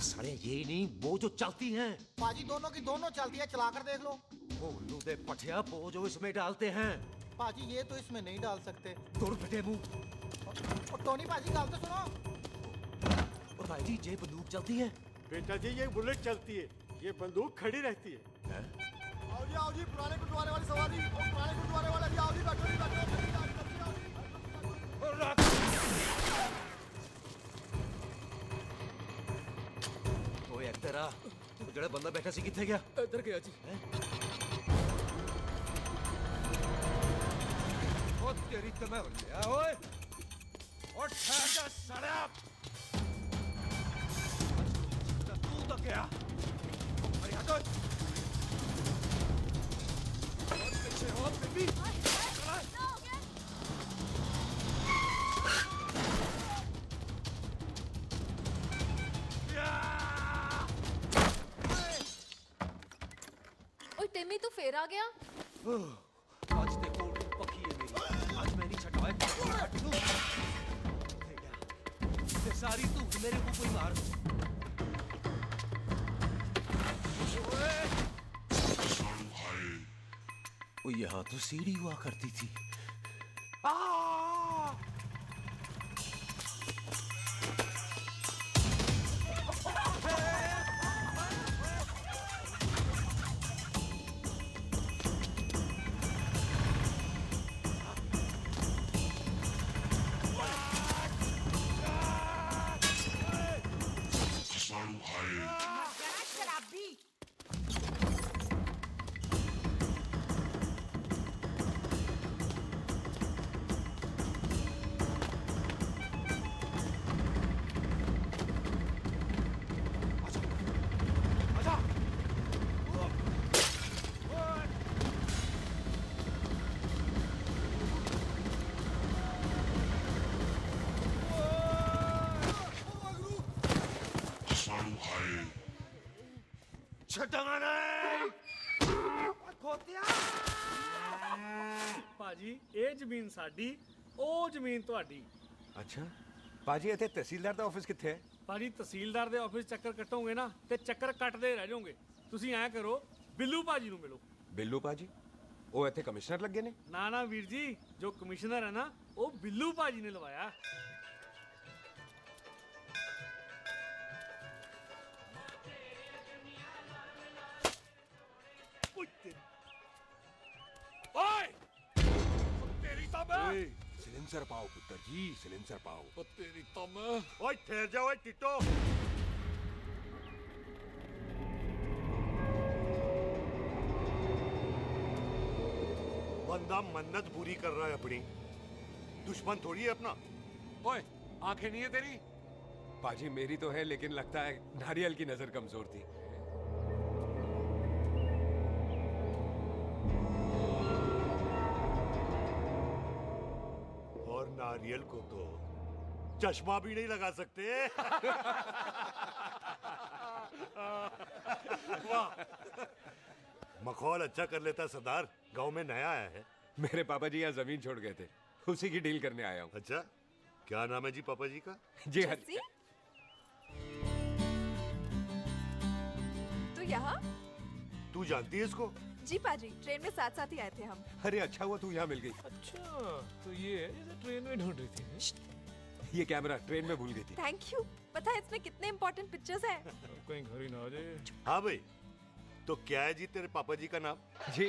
सारे ये नहीं, वो जो चलती हैं। पाजी दोनों की दोनों चलती है, चला कर देख लो। वो लूदे पठिया, वो जो इसमें डालते हैं। पाजी ये तो इसमें नहीं डाल सकते। दूर बेटे मुंह। और टोनी पाजी गल तो सुनो। और भाई जी, ये बंदूक चलती है? बेटा जी, ये बुलेट चलती है, ये बंदूक खड़ी रहती है। आओ जी, पुराने गुरुद्वारे वाली सवारी। और पुराने गुरुद्वारे वाले जी, आओ जी, बैठो जी, बैठो। ओए तेरा ਜਿਹੜਾ ਬੰਦਾ ਬੈਠਾ ਸੀ ਕਿੱਥੇ ਗਿਆ? ਇੱਧਰ ਗਿਆ ਜੀ। ਉਹ ਤੇਰੀ ਤੇ ਮੈਂ ਲਿਆ ਓਏ। ਉਹ ਠਹਿਰ ਜਾ ਸੜਿਆ। ਤੂੰ ਤਾਂ ਗਿਆ। ਅਰੇ ਹਟ ਓਏ। ਪਿੱਛੇ ਹੋ ਬੇਬੀ। गया? आज देखो पक्की है मेरी, आज मैं नहीं छटाए सारी तू मेरे को कोई मार। वो यहाँ तो सीढ़ी हुआ करती थी। ਭਾਜੀ ਇਹ ਜ਼ਮੀਨ ਸਾਡੀ ਉਹ ਜ਼ਮੀਨ ਤੁਹਾਡੀ। ਅੱਛਾ ਭਾਜੀ ਇੱਥੇ ਤਹਿਸੀਲਦਾਰ ਦਾ ਆਫਿਸ ਕਿੱਥੇ ਹੈ? ਭਾਜੀ ਤਹਿਸੀਲਦਾਰ ਦੇ ਆਫਿਸ ਚੱਕਰ ਕੱਟੋਗੇ ਨਾ ਤੇ ਚੱਕਰ ਕੱਟਦੇ ਰਹਿ ਜਾਓਗੇ। ਤੁਸੀਂ ਐਂ ਕਰੋ ਬਿੱਲੂ ਭਾਜੀ ਨੂੰ ਮਿਲੋ। ਬਿੱਲੂ ਭਾਜੀ ਉਹ ਇੱਥੇ ਕਮਿਸ਼ਨਰ ਲੱਗੇ ਨੇ? ਨਾ ਨਾ ਵੀਰ ਜੀ, ਜੋ ਕਮਿਸ਼ਨਰ ਹੈ ਨਾ ਉਹ ਬਿੱਲੂ ਭਾਜੀ ਨੇ ਲਵਾਇਆ। सिलेंसर पाओ पुत्र जी, सिलेंसर पाओ। तेरी तम। ओए ठहर जाओ टिट्टो। बंदा मन्नत पूरी कर रहा है अपनी, दुश्मन थोड़ी है अपना। ओए आंखें नहीं है तेरी? पाजी मेरी तो है, लेकिन लगता है नारियल की नजर कमजोर थी। और नारियल को तो चश्मा भी नहीं लगा सकते। वाह, मखौल अच्छा कर लेता सरदार। गांव में नया आया है। मेरे पापा जी यहाँ जमीन छोड़ गए थे, उसी की डील करने आया हूँ। अच्छा, क्या नाम है जी पापा जी का? जी हाँ। तू यहाँ? तू जानती है इसको? जी पाजी, ट्रेन में साथ साथ ही आए थे हम। अरे अच्छा हुआ तू यहाँ मिल गई। अच्छा तो ये है जैसे ट्रेन में ढूंढ रही थी। ये कैमरा ट्रेन में भूल गई थी। Thank you. पता है इसमें कितने इम्पोर्टेंट पिक्चर्स हैं। कहीं घर ही ना आ जाए। हाँ भाई, तो क्या है जी तेरे पापा जी का नाम? जी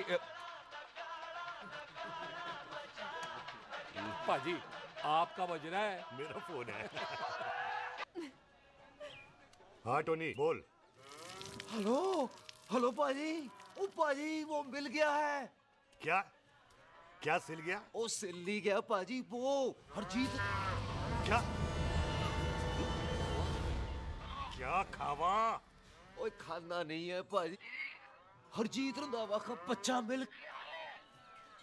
पाजी आपका बज रहा है। मेरा फोन है। हाँ टोनी बोल। हेलो हेलो पाजी, ओ पाजी वो मिल गया है। क्या क्या सिल गया? ओ सिल नहीं गया पाजी, वो हरजीत। क्या क्या खावा? ओए खाना नहीं है पाजी, हरजीत रंधावा का बच्चा मिल।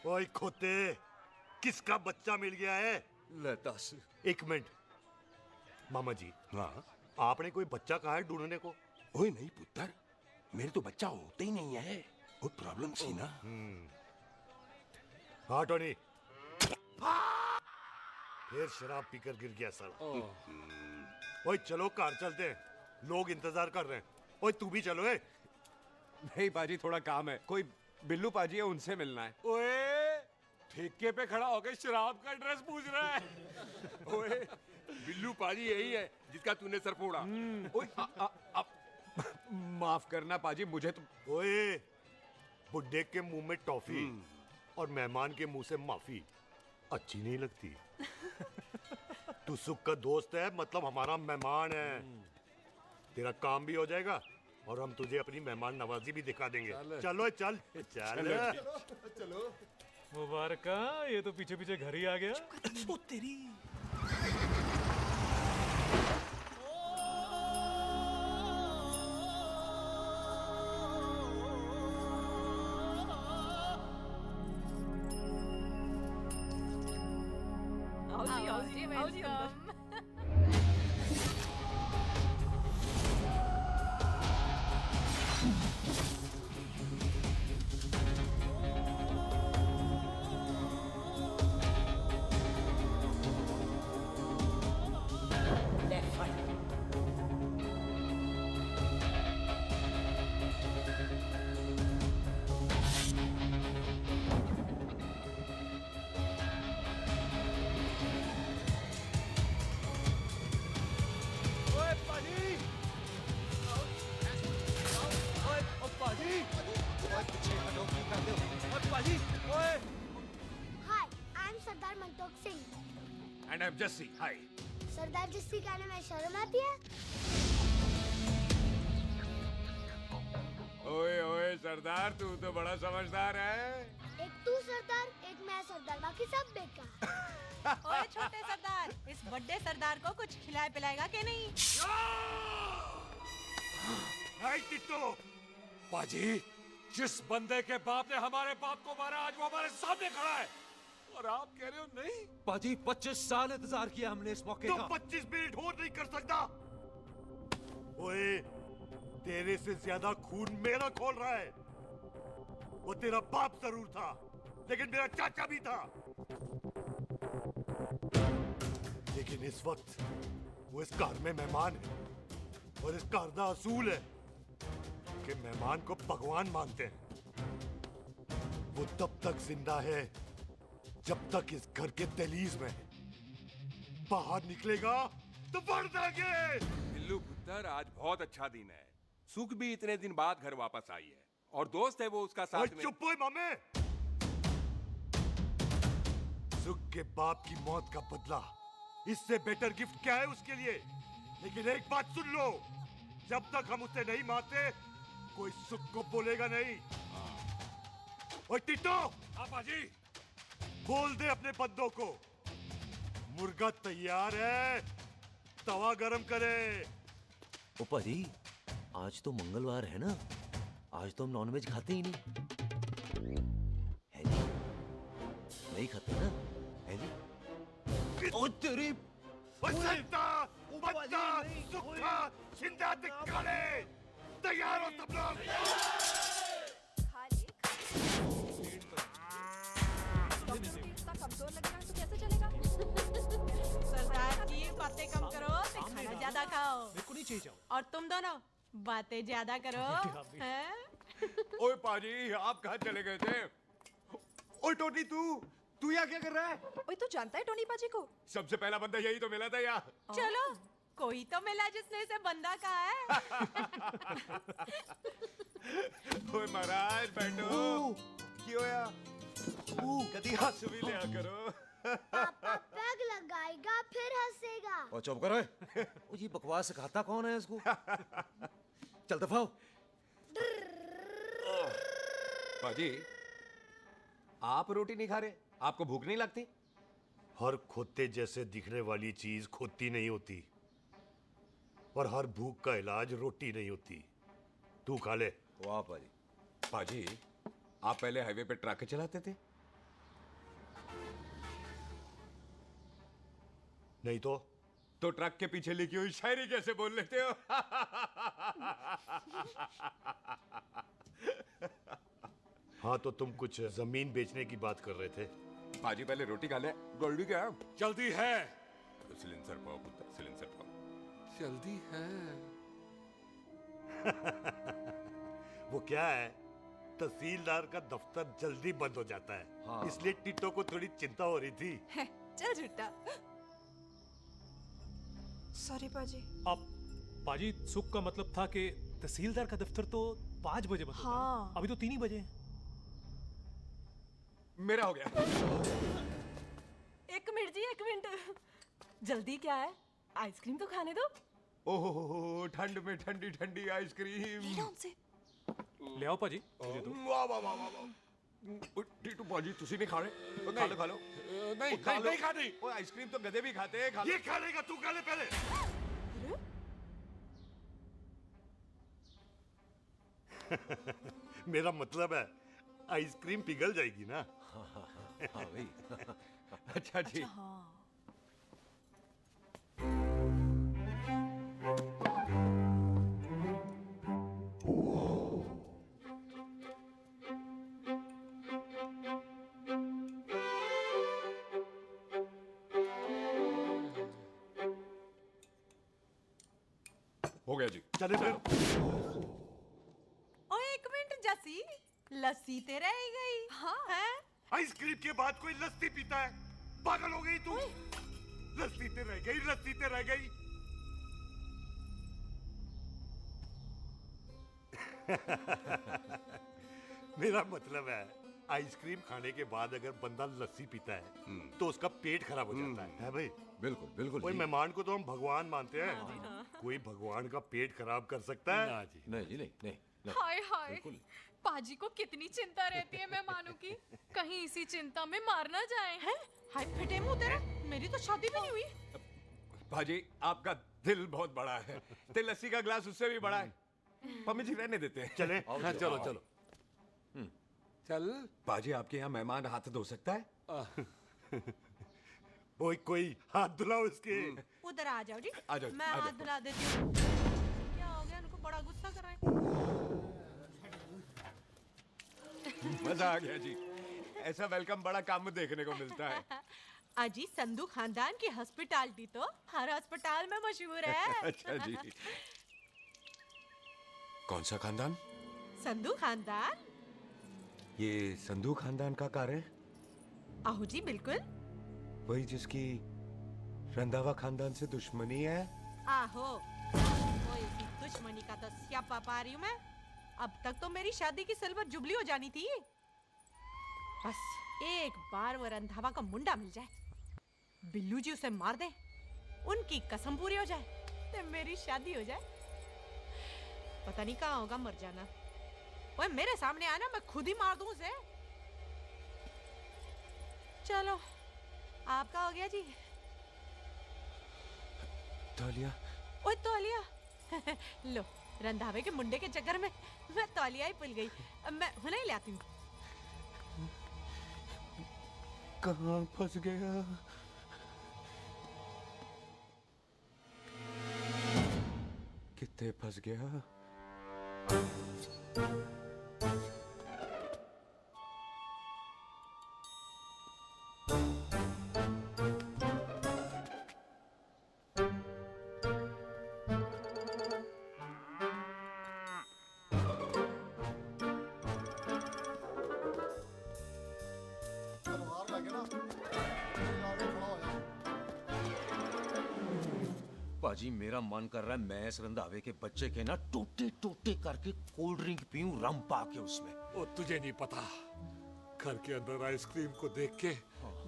ओए खोते, किसका बच्चा मिल गया है? ले दस। एक मिनट मामा जी। हाँ आपने कोई बच्चा कहा है ढूंढने को? ओए नहीं पुत्र, मेरे तो बच्चा होता ही नहीं है। वो प्रॉब्लम थी ना। हाँ टोनी, फिर शराब पीकर गिर गया साला। ओए चलो कार चलते हैं, लोग इंतजार कर रहे हैं। ओए तू भी चलो। है नहीं पाजी, थोड़ा काम है। कोई बिल्लू पाजी है, उनसे मिलना है। ओए ठेके पे खड़ा होकर शराब का एड्रेस पूछ रहा है। ओए बिल्लू पाजी यही है जिसका तूने सर फोड़ा। ओए माफ करना पाजी, मुझे तो। ओए बुड्ढे के मुंह में टॉफी और मेहमान के मुंह से माफी अच्छी नहीं लगती। तू सुख का दोस्त है, मतलब हमारा मेहमान है। तेरा काम भी हो जाएगा और हम तुझे अपनी मेहमान नवाजी भी दिखा देंगे। चलो चल चल चलो। मुबारक, ये तो पीछे पीछे घर ही आ गया। ओ तेरी। आओ जी अंदर। Sardar Mantok Singh. And I am Jassi, hi. Sardar Jassi कहने में शर्म आती है? ओए ओए सरदार, तू तो बड़ा समझदार है। एक तू सरदार, एक मैं सरदार, बाकी सब बेकार। ओए छोटे सरदार, इस बड़े सरदार को कुछ खिलाए पिलाएगा कि नहीं? नहीं टिट्टो, पाजी, जिस बंदे के बाप ने हमारे बाप को मारा आज वो हमारे सामने खड़ा है और आप कह रहे हो नहीं? पाजी 25 साल इंतजार किया हमने इस मौके तो का। 25 मिनट और नहीं कर सकता? ओए, तेरे से ज्यादा खून मेरा खोल रहा है। वो तेरा बाप जरूर था, लेकिन मेरा चाचा भी था। लेकिन इस वक्त वो इस घर में मेहमान है और इस घर का असूल है कि मेहमान को भगवान मानते हैं। वो तब तक जिंदा है जब तक इस घर के दहलीज में है। बाहर निकलेगा तो बढ़ देंगे। बिल्लू पुत्र, आज बहुत अच्छा दिन है। सुख भी इतने दिन बाद घर वापस आई है और दोस्त है वो उसका साथ में। चुप होए मामे। सुख के बाप की मौत का बदला, इससे बेटर गिफ्ट क्या है उसके लिए? लेकिन एक बात सुन लो, जब तक हम उसे नहीं मारते कोई सुख को बोलेगा नहीं। ओए टिट्टो, हाँ बाजी, बोल दे अपने बंदों को मुर्गा तैयार है, तवा गरम करे। ओ पाजी, आज तो मंगलवार है ना, आज तो हम नॉनवेज खाते ही नहीं है जी, नहीं खाते ना, है जी। ओ तेरी सुखा जिंदा दिखाने तैयार हो सब लोग। कमजोर लग रहा है तो कैसे चलेगा? सरदार की बातें कम करो, तो खाना ज्यादा खाओ। मेरे को नहीं चाहिए जाओ। और तुम दोनों बातें ज्यादा करो, हैं? ओए पाजी, आप कहाँ चले गए थे? ओए टोनी, तू यहाँ क्या कर रहा है? ओए तू जानता है टोनी पाजी को? सबसे पहला बंदा यही तो मिला था यहाँ। चलो, कोई तो मिला जिसने इसे बंदा कहा है। ओए महाराज बैठो। क्यों होया? कभी हंस भी लिया करो। पापा पैग लगाएगा फिर हंसेगा। और चुप करो। ओ जी बकवास सिखाता कौन है इसको? चल दफाओ। पाजी, आप रोटी नहीं खा रहे? आपको भूख नहीं लगती? हर खोते जैसे दिखने वाली चीज खोती नहीं होती और हर भूख का इलाज रोटी नहीं होती। तू खा ले। वाह पाजी। पाजी, आप पहले हाईवे पे ट्रक चलाते थे? नहीं तो ट्रक के पीछे लिखी हुई शायरी कैसे बोल लेते हो? हाँ, तो तुम कुछ जमीन बेचने की बात कर रहे थे। पाजी पहले रोटी खा ले। जल्दी क्या? जल्दी है। सिलेंसर पाओ पुत्र, सिलेंसर पाओ। जल्दी है। वो क्या है, तहसीलदार का दफ्तर जल्दी बंद हो जाता है। हाँ। इसलिए टिट्टो को थोड़ी चिंता हो रही थी। चल झूठा। सॉरी पाजी। अब पाजी, सुख का मतलब था कि तहसीलदार का दफ्तर तो 5 बजे बंद होता है। हाँ। अभी तो 3 ही बजे हैं। मेरा हो गया। एक मिनट जी, एक मिनट। जल्दी क्या है, आइसक्रीम तो खाने दो। ओह, ठंड में ठंडी ठंडी आइसक्रीम। ले आओ पाजी, मुझे दो। वाह वाह वाह वाह। टीटू पाजी, तुसी नहीं खा रहे? खा लो खा लो। नहीं खानी। ओए आइसक्रीम तो गधे भी खाते हैं। खा लो। ये खा लेगा, तू खा ले पहले। मेरा मतलब है आइसक्रीम पिघल जाएगी ना। हाँ भाई। अच्छा जी। हो गया जी। चले फिर। ओ एक मिनट जसी, लस्सी ते रह गई। हाँ है? आइसक्रीम के बाद कोई लस्सी पीता है? पागल हो गई तू? लस्सी ते रह गई, लस्सी ते रह गई। मेरा मतलब है आइसक्रीम खाने के बाद अगर बंदा लस्सी पीता है तो उसका पेट खराब हो जाता है भाई? बिल्कुल बिल्कुल कोई जी। मेहमान को तो हम भगवान मानते हैं, कोई भगवान का पेट खराब कर सकता है? ना जी, नहीं जी, नहीं नहीं हाय हाय पाजी को कितनी चिंता रहती है मेहमानों की, कहीं इसी चिंता में मार ना जाए। हैं? हाय फटे मुंह तेरा, मेरी तो शादी भी नहीं हुई। भाजी आपका दिल बहुत बड़ा है, ते लस्सी का ग्लास उससे भी बड़ा है। पम्मी जी रहने देते हैं। चले? हाँ, चलो चलो चल। बाजी आपके यहाँ मेहमान हाथ धो सकता है? कोई हाथ धुलाओ इसके। उधर आ जाओ जी, आ जाओ, मैं आ हाथ जाओ। धुला देती हूँ। क्या हो गया, उनको बड़ा गुस्सा कर रहे हैं। मजा आ गया जी, ऐसा वेलकम बड़ा काम में देखने को मिलता है। अजी संधू खानदान की हॉस्पिटैलिटी तो हर अस्पताल में मशहूर है। अच्छा जी। कौन सा खानदान? संधू खानदान। ये संधू खानदान का कार है? आहो जी बिल्कुल। वही जिसकी रंधावा खानदान से दुश्मनी है? आहो, वो इसी दुश्मनी का तो स्यापा पा रही हूँ मैं। अब तक तो मेरी शादी की सिल्वर जुबली हो जानी थी। बस एक बार वो रंधावा का मुंडा मिल जाए, बिल्लू जी उसे मार दे, उनकी कसम पूरी हो जाए, तो मेरी शादी हो जाए। पता नहीं कहाँ होगा मर जाना। ओए मेरे सामने आना, मैं खुद ही मार दूं उसे। चलो आपका हो गया जी। तौलिया। ओए तौलिया। लो, रंधावे के मुंडे के चक्कर में मैं तौलिया ही भूल गई। मैं हुने ही लाती हूँ। कहाँ फंस गया? कितने फंस गया? पाजी मेरा मन कर रहा है मैं इस रंधावे के बच्चे के ना टोटे टोटे करके कोल्ड ड्रिंक पीऊं, रम पाके उसमें। ओ तुझे नहीं पता, घर के अंदर आइसक्रीम को देख के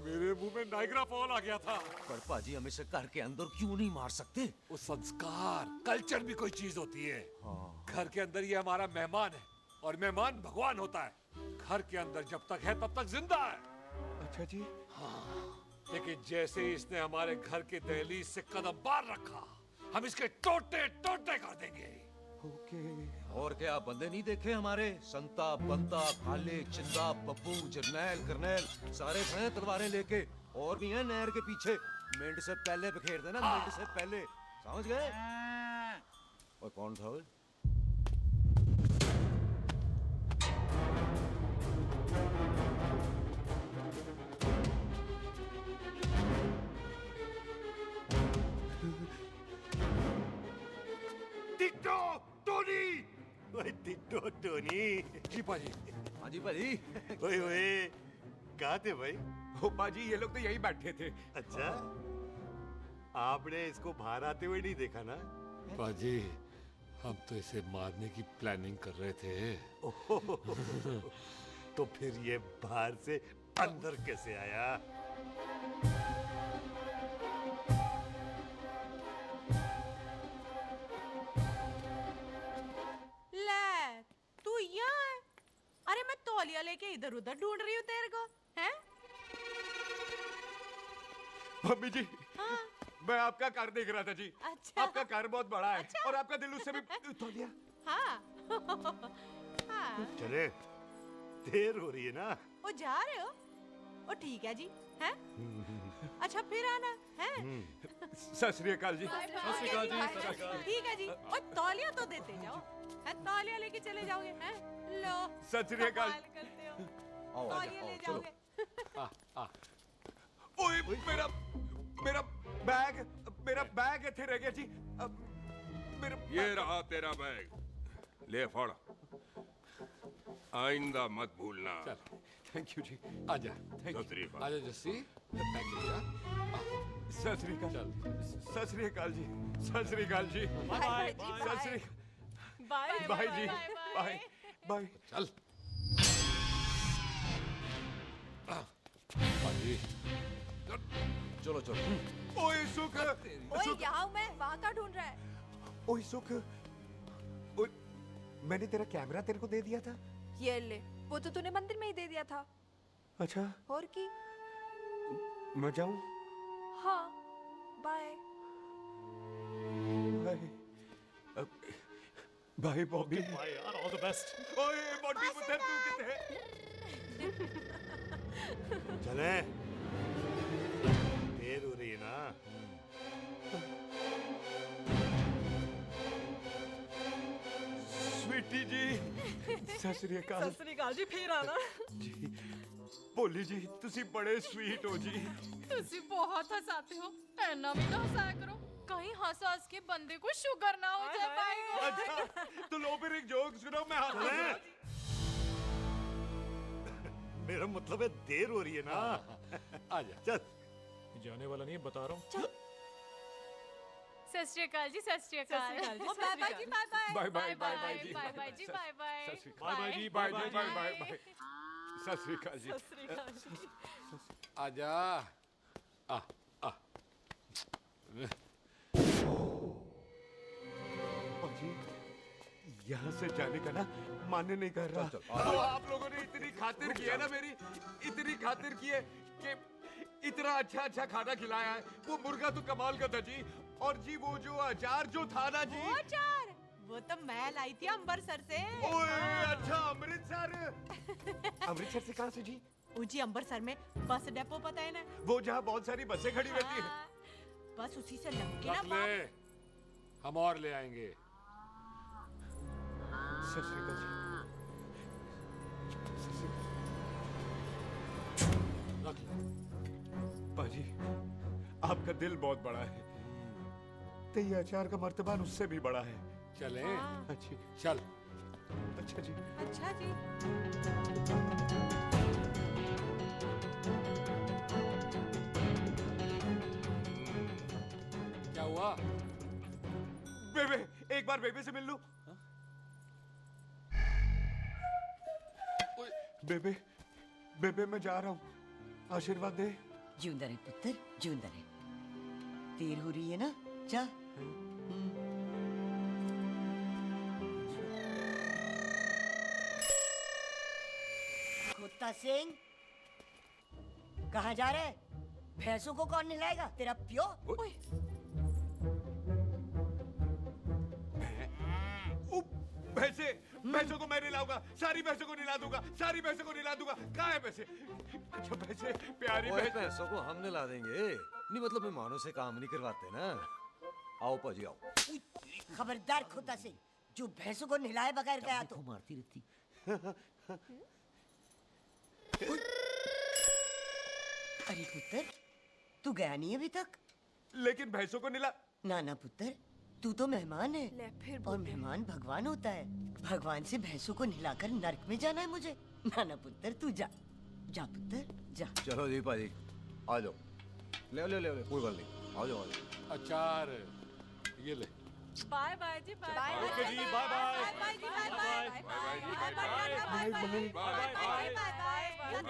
मेरे मुंह में नाइग्रा फॉल आ गया था। पर पाजी हम इसे घर के अंदर क्यों नहीं मार सकते? वो संस्कार कल्चर भी कोई चीज होती है। घर के अंदर ये हमारा मेहमान है और मेहमान भगवान होता है। घर के अंदर जब तक है तब तक जिंदा है। अच्छा जी। लेकिन जैसे ही इसने हमारे घर के दहलीज से कदम बाहर रखा, हम इसके टोटे टोटे कर देंगे। और क्या आप बंदे नहीं देखे हमारे? संता, बंता, खाले, चिंदा, बब्बू, जरनैल, करनैल सारे खड़े हैं तलवारें लेके, और भी हैं नहर के पीछे। मिंट से पहले बिखेर देना, मिंट से पहले, समझ गए? और कौन था वो? टिट्टो टोनी, ओए टिट्टो टोनी। जी पाजी। हाँ जी पाजी। ओए ओए, कहाँ थे भाई? ओ पाजी ये लोग तो यही बैठे थे। अच्छा, आपने इसको बाहर आते हुए नहीं देखा ना? पाजी हम तो इसे मारने की प्लानिंग कर रहे थे। तो फिर ये बाहर से अंदर कैसे आया? ले, तू यहाँ है? अरे मैं तौलिया लेके इधर उधर ढूंढ रही हूँ तेरे को, हैं? मम्मी जी। हाँ? मैं आपका कार देख रहा था जी। अच्छा। आपका कार बहुत बड़ा है। अच्छा। और आपका दिल उससे भी तौलिया। हाँ। हाँ। चले, देर हो रही है ना? ओ जा रहे हो? ओ ठीक है जी, हैं? अच्छा फिर आना, हैं? सत श्री अकाल जी। सत श्री अकाल जी। ठीक है जी। और तौलिया तो देते जाओ, है? तौलिया लेके चले जाओगे, हैं? लो। सत श्री अकाल। कमाल करते हो। आओ, तौलिया आओ, ले चलो। जाओगे। ओए मेरा बैग इथे रह गया जी। अब मेरा ये रहा तेरा बैग, ले फड़। आइंदा मत भूलना। थैंक यू जी। आजा। सत श्री अकाल। आजा जस्सी। सत श्री अकाल। सत श्री अकाल जी। सत श्री अकाल जी। बाय सत श्री बाय बाय जी। Bye bye. चल। जी चलो चलो। ओए सुख, ओए यहाँ हूँ मैं, वहाँ का ढूंढ रहा है? ओए सुख, ओए मैंने तेरा कैमरा तेरे को दे दिया था। ये ले, वो तो तूने मंदिर में ही दे दिया था। अच्छा, और की? मैं जाऊं? हाँ, bye. Bye bye Bobby. Bye यार, ऑल द बेस्ट। ओए बॉडी पुत्र तू किथे? चले, देर हो रही है ना। स्वीटी जी, सत श्री अकाल। सत श्री अकाल जी, फिर आना। जी, भोली जी, तुसी बड़े स्वीट हो जी। तुसी बहुत हंसाते हो, ऐना भी ना हंसाया करो, कहीं हंस हंस के बंदे को शुगर ना हो जाए भाई को। अच्छा, तो लो फिर एक जोक सुनो, मैं हंसूंगा। मेरा मतलब है देर हो रही है ना। आजा, चल। जाने वाला नहीं है, बता रहा हूँ। सत श्री अकाल जी, सत श्री अकाल। बाय बाय जी, bye bye. Bye bye bye जी, बाय बाय जी, बाय बाय। बाय बाय जी, बाय जी, बाय बाय बाय। सत श्री अकाल जी। सत श्री अकाल जी। आजा। आ आ जी, यहाँ से जाने का ना मन नहीं कर रहा। तो आप लोगों ने इतनी खातिर की है ना मेरी, इतनी खातिर की है कि इतना अच्छा अच्छा खाना खिलाया है। वो मुर्गा तो कमाल का था जी, और जी वो जो अचार जो था ना जी। वो अचार, वो तो मैं लाई थी अमृतसर से। ओए अच्छा, अमृतसर। अमृतसर से कहाँ से जी? जी अमृतसर में बस डिपो पता है ना, वो जहाँ बहुत सारी बसें खड़ी रहती है। बस उसी से लग के ना रख ले, हम और ले आएंगे। सत श्री अकाल जी। रख ले। पाजी, आपका दिल बहुत बड़ा है, तो ये अचार का मर्तबान उससे भी बड़ा है। चले। अच्छी, चल। अच्छा जी। अच्छा जी। क्या हुआ? बेबे, एक बार बेबे से मिल लूं। बेबे, बेबे मैं जा रहा हूँ, आशीर्वाद दे। जिंदा रहे पुत्र, जिंदा रहे। देर हो रही है ना, जा। कुत्ता सिंह, कहाँ जा रहे? भैंसों को कौन नहलाएगा? तेरा प्यो? भैंसों को मैं नहलाऊंगा, सारी भैंसों को नहला दूंगा, सारी भैंसों को नहला दूंगा। कहाँ है भैंसे? अच्छा भैंसे, प्यारी भैंसों को हम नहला देंगे। नहीं मतलब मेहमानों से काम नहीं करवाते ना। आओ पाजी आओ। खबरदार कुत्ता सिंह, जो भैंसों को नहलाए बगैर गया तो मारती रहती। अरे पुत्र, तू गया नहीं अभी तक? लेकिन भैंसों को नहला। ना ना पुत्र, तू तो मेहमान है, ले फिर और मेहमान भगवान होता है। भगवान से भैंसों को नहलाकर नरक में जाना है मुझे? ना ना पुत्र, तू जा, जा पुत्र जा। चलो जी पाजी, आ जाओ। ले ले ले ले, कोई बात नहीं, आ जाओ आ जाओ। अचार ये ले। बाय बाय जी, बाय बाय। ओके जी, बाय बाय। बाय जी, बाय बाय। बाय बाय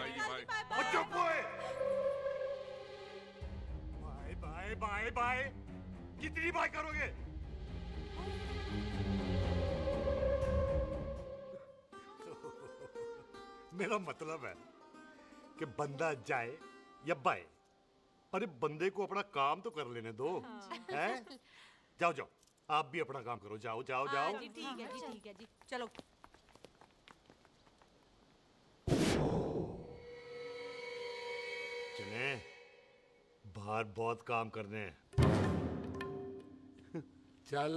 जी, बाय बाय। चुप हुए। Bye bye bye bye. कितनी बाय करोगे? मेरा मतलब है कि बंदा जाए या बाय, अरे बंदे को अपना काम तो कर लेने दो। हैं? जाओ जाओ, आप भी अपना काम करो। जाओ जाओ जाओ। जी ठीक है जी, ठीक है जी, चलो। चले, बाहर बहुत काम करने हैं। चल।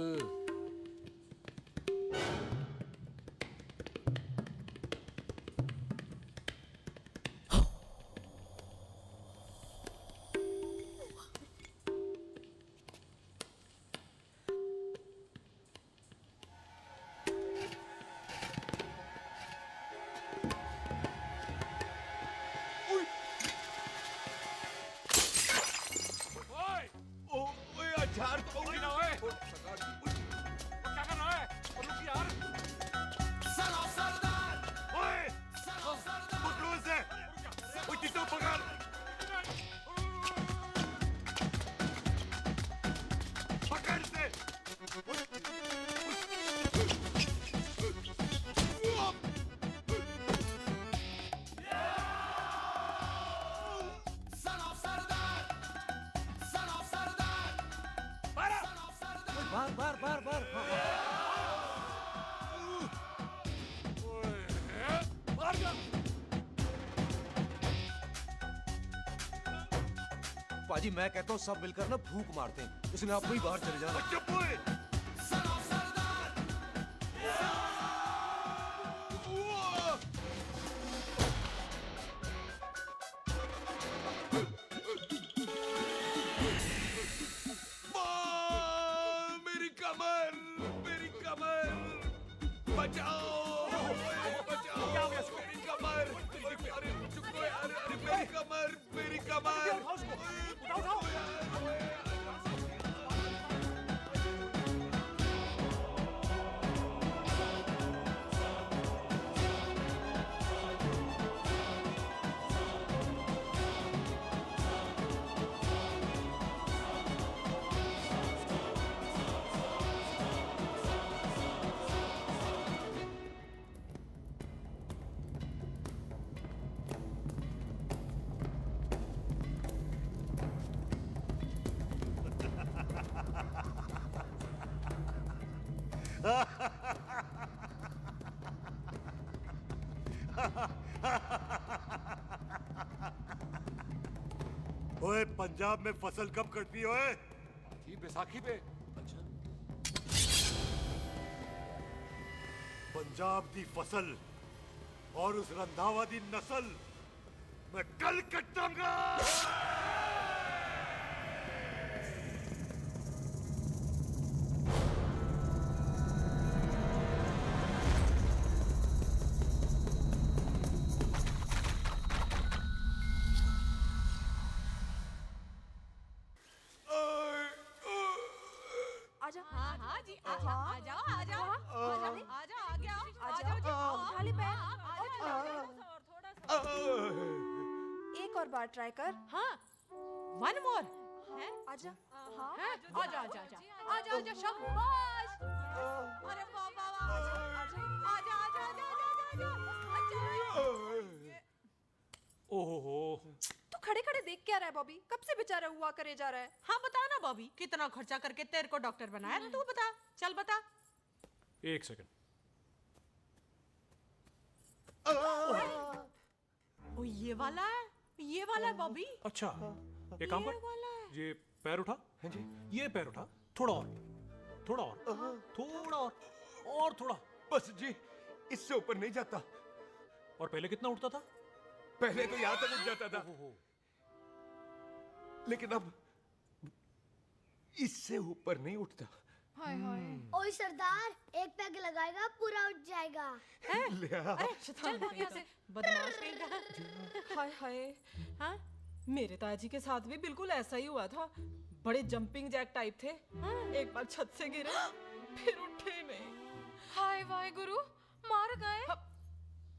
अचार तो गिना है। क्या कर रहा है? रुक यार। सरदार! ओए! पकड़ो इसे! ओए टिट्टू पकड़! पाजी मैं कहता हूँ सब मिलकर ना भूख मारते हैं, इसलिए आप ही बाहर चले जाना। चुप हुए। मेरी कमर, मेरी कमर, बचाओ, बचाओ, मेरी कमर, अरे चुप रहो यार, अरे मेरी कमर, मेरी कमर। ओए पंजाब में फसल कब कटती है? ये बैसाखी पे। पंजाब दी फसल और उस रंधावा दी नस्ल मैं कल कटाऊंगा। आजा। हाँ हाँ जी आ जाओ आ जाओ आ जाओ आ जाओ आगे आओ आ जाओ जी उठा ले पैर एक और बार ट्राई कर। हाँ वन मोर है आजा। हाँ आजा आजा आजा आजा आजा शाबाश अरे वाह वाह वाह आजा आजा आजा आजा आजा ओहो तू खड़े खड़े देख क्या रहा है बॉबी? कब से बेचारा हुआ करे जा रहा है? हाँ बता ना बॉबी, कितना खर्चा करके तेरे को डॉक्टर बनाया, तू बता, चल बता। एक सेकंड। ओ ये वाला है बॉबी। अच्छा एक काम कर, ये पैर उठा। हाँ जी। ये पैर उठा, थोड़ा और, थोड़ा और, थोड़ा और थोड़ा। बस जी, इससे ऊपर नहीं जाता। और पहले कितना उठता था? पहले तो यहाँ तक उठ जाता था, लेकिन अब इससे ऊपर नहीं उठता। हाय हाय। ओए सरदार, एक पैग लगाएगा पूरा उठ जाएगा। चल भाग यहाँ से, बदमाश कहीं। हाय हाय। हाँ मेरे ताजी के साथ भी बिल्कुल ऐसा ही हुआ था। बड़े जंपिंग जैक टाइप थे। एक बार छत से गिरे फिर उठे नहीं। हाय वाहे गुरु मार गए।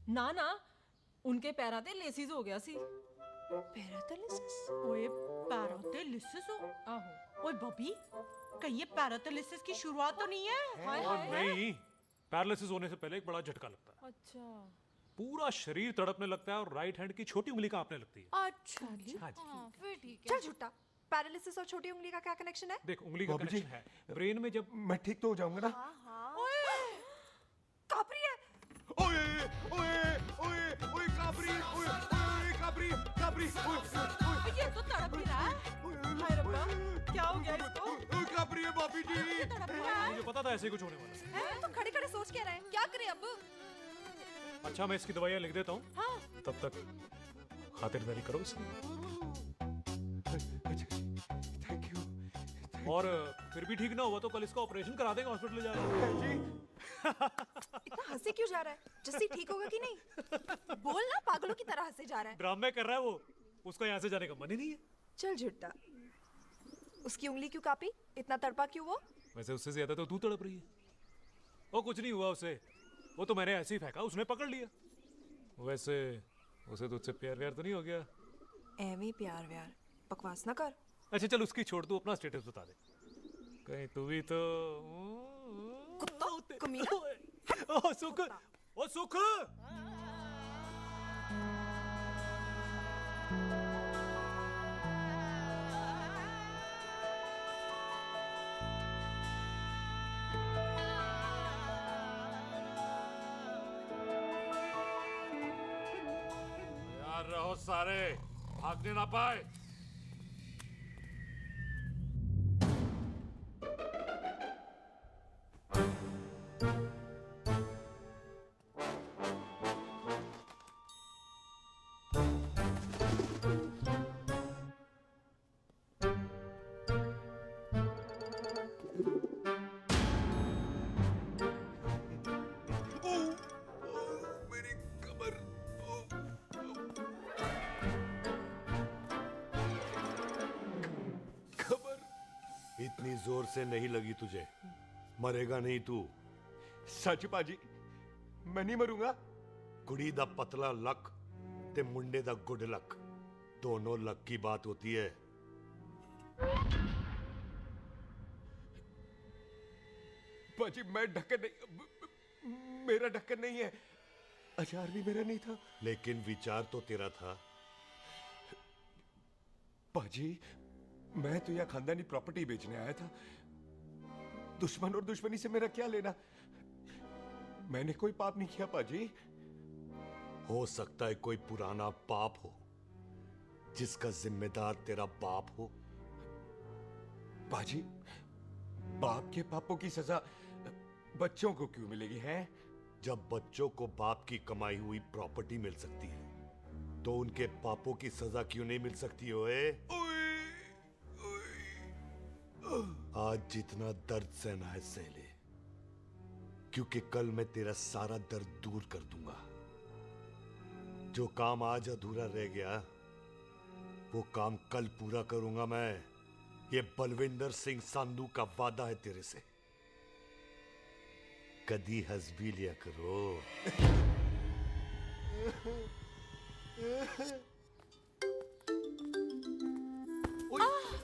ना ना उनके पैरां ते लेसिस हो गया सी। पैरालिसिस? ओए पैरालिसिस हो? आहो। ओए बॉबी, कहीं ये पैरालिसिस की शुरुआत तो नहीं है? हाय हाय। नहीं, पैरालिसिस होने से पहले एक बड़ा झटका लगता है। अच्छा। पूरा शरीर तड़पने लगता है और राइट हैंड की छोटी उंगली कांपने लगती है। अच्छा हाँ जी। फिर ठीक है। चल झूठा, पैरालिसिस और छोटी उंगली का क्या कनेक्शन है? देख उंगली का कनेक्शन है ब्रेन में। जब मैं ठीक तो हो जाऊंगा ना? ओए कापरी है। ओए ओए ओए ओए काबरी, ओए ओए काबरी काबरी, ओए ये तो तड़प ही रहा है। हाय रब्बा, क्या हो गया इसको? ओए काबरी है बाबी जी। मुझे पता था ऐसे कुछ होने वाला है। तो खड़े खड़े सोच क्या रहे हैं? क्या करें अब? अच्छा मैं इसकी दवाइयाँ लिख देता हूँ। हाँ। तब तक खातिरदारी करो इसकी। Thank you. और फिर भी ठीक ना हुआ तो कल इसका ऑपरेशन करा देंगे, हॉस्पिटल ले जाएंगे। इतना हंसे क्यों जा रहा है? जस्सी ठीक होगा कि नहीं? बोल ना, पागलों की तरह हंसे जा रहा है। ड्रामे कर रहा है वो, उसका यहाँ से जाने का मन ही नहीं है। चल झुट्टा, उसकी उंगली क्यों कापी? इतना तड़पा क्यों वो? वैसे उससे ज्यादा तो तू तड़प रही है। वो कुछ नहीं हुआ उसे, वो तो मैंने ऐसे ही फेंका, उसने पकड़ लिया। वैसे उसे तुझसे प्यार व्यार तो नहीं हो गया? एਵੇਂ प्यार व्यार बकवास ना कर। अच्छा चल उसकी छोड़, तू अपना स्टेटस बता दे। कहीं तू भी तो कुत्ता कमीना। ओ सुख, ओ सुख। यार रहो सारे, भागने ना पाए। इतनी जोर से नहीं लगी तुझे, मरेगा नहीं तू। सच पाजी, मैं नहीं मरूंगा। कुड़ी दा पतला लक ते मुंडे दा गुड लक, दोनों लक की बात होती है। पाजी मैं ढक्कन नहीं, मेरा ढक्कन नहीं है। अचार भी मेरा नहीं था। लेकिन विचार तो तेरा था। पाजी मैं तो यह खानदानी प्रॉपर्टी बेचने आया था। दुश्मन और दुश्मनी से मेरा क्या लेना? मैंने कोई पाप नहीं किया पाजी। हो सकता है कोई पुराना पाप हो जिसका जिम्मेदार तेरा बाप हो। पाजी बाप के पापों की सजा बच्चों को क्यों मिलेगी है? जब बच्चों को बाप की कमाई हुई प्रॉपर्टी मिल सकती है तो उनके पापों की सजा क्यों नहीं मिल सकती? ओए आज जितना दर्द सहना है सह ले, क्योंकि कल मैं तेरा सारा दर्द दूर कर दूंगा। जो काम आज अधूरा रह गया वो काम कल पूरा करूंगा मैं। ये बलविंदर सिंह संधू का वादा है तेरे से। कदी हंस भी लिया करो।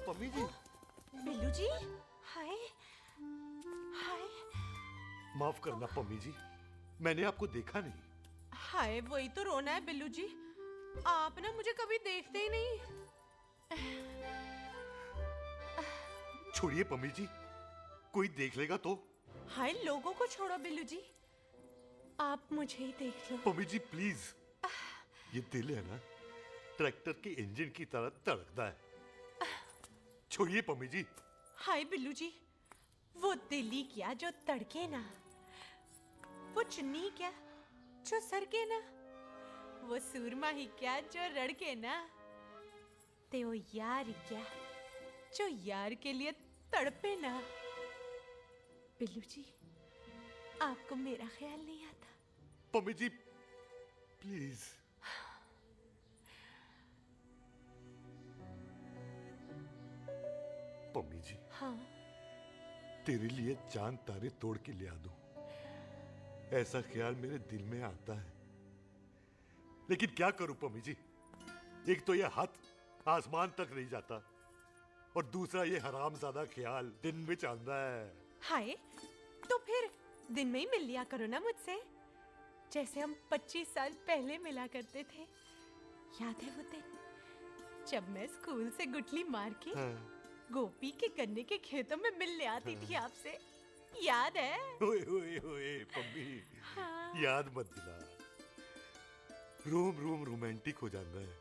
पम्मी जी। बिल्लू जी, हाय हाय। माफ करना पम्मी जी, मैंने आपको देखा नहीं। हाय वही तो रोना है बिल्लू जी, आप ना मुझे कभी देखते ही नहीं। छोड़िए पम्मी जी, कोई देख लेगा तो। हाय लोगों को छोड़ो बिल्लू जी, आप मुझे ही देख लो। पम्मी जी प्लीज, ये दिल है ना ट्रैक्टर के इंजन की तरह धड़कता है। छोड़िए पम्मी जी। हाय बिल्लू जी, वो दिल ही क्या जो तड़के ना, वो चुन्नी क्या जो सर के ना, वो सूरमा ही क्या जो रड़के ना, ते वो यार ही क्या जो यार के लिए तड़पे ना। बिल्लू जी आपको मेरा ख्याल नहीं आता? पम्मी जी प्लीज। पम्मी जी हाँ तेरे लिए चांद तारे तोड़ के ले आ दूं, ऐसा ख्याल मेरे दिल में आता है। लेकिन क्या करूं पम्मी जी, एक तो ये हाथ आसमान तक नहीं जाता और दूसरा ये हरामजादा ख्याल दिन में चांदा है। हाय तो फिर दिन में ही मिल लिया करो ना मुझसे, जैसे हम 25 साल पहले मिला करते थे। याद है वो दिन जब मैं स्कूल से गुटली मार के गोपी के गन्ने के खेतों में मिलने आती थी आपसे? याद है? ओए ओए ओए पम्मी, हाँ। याद मत दिला, रोम रोम रोमांटिक हो जाता है।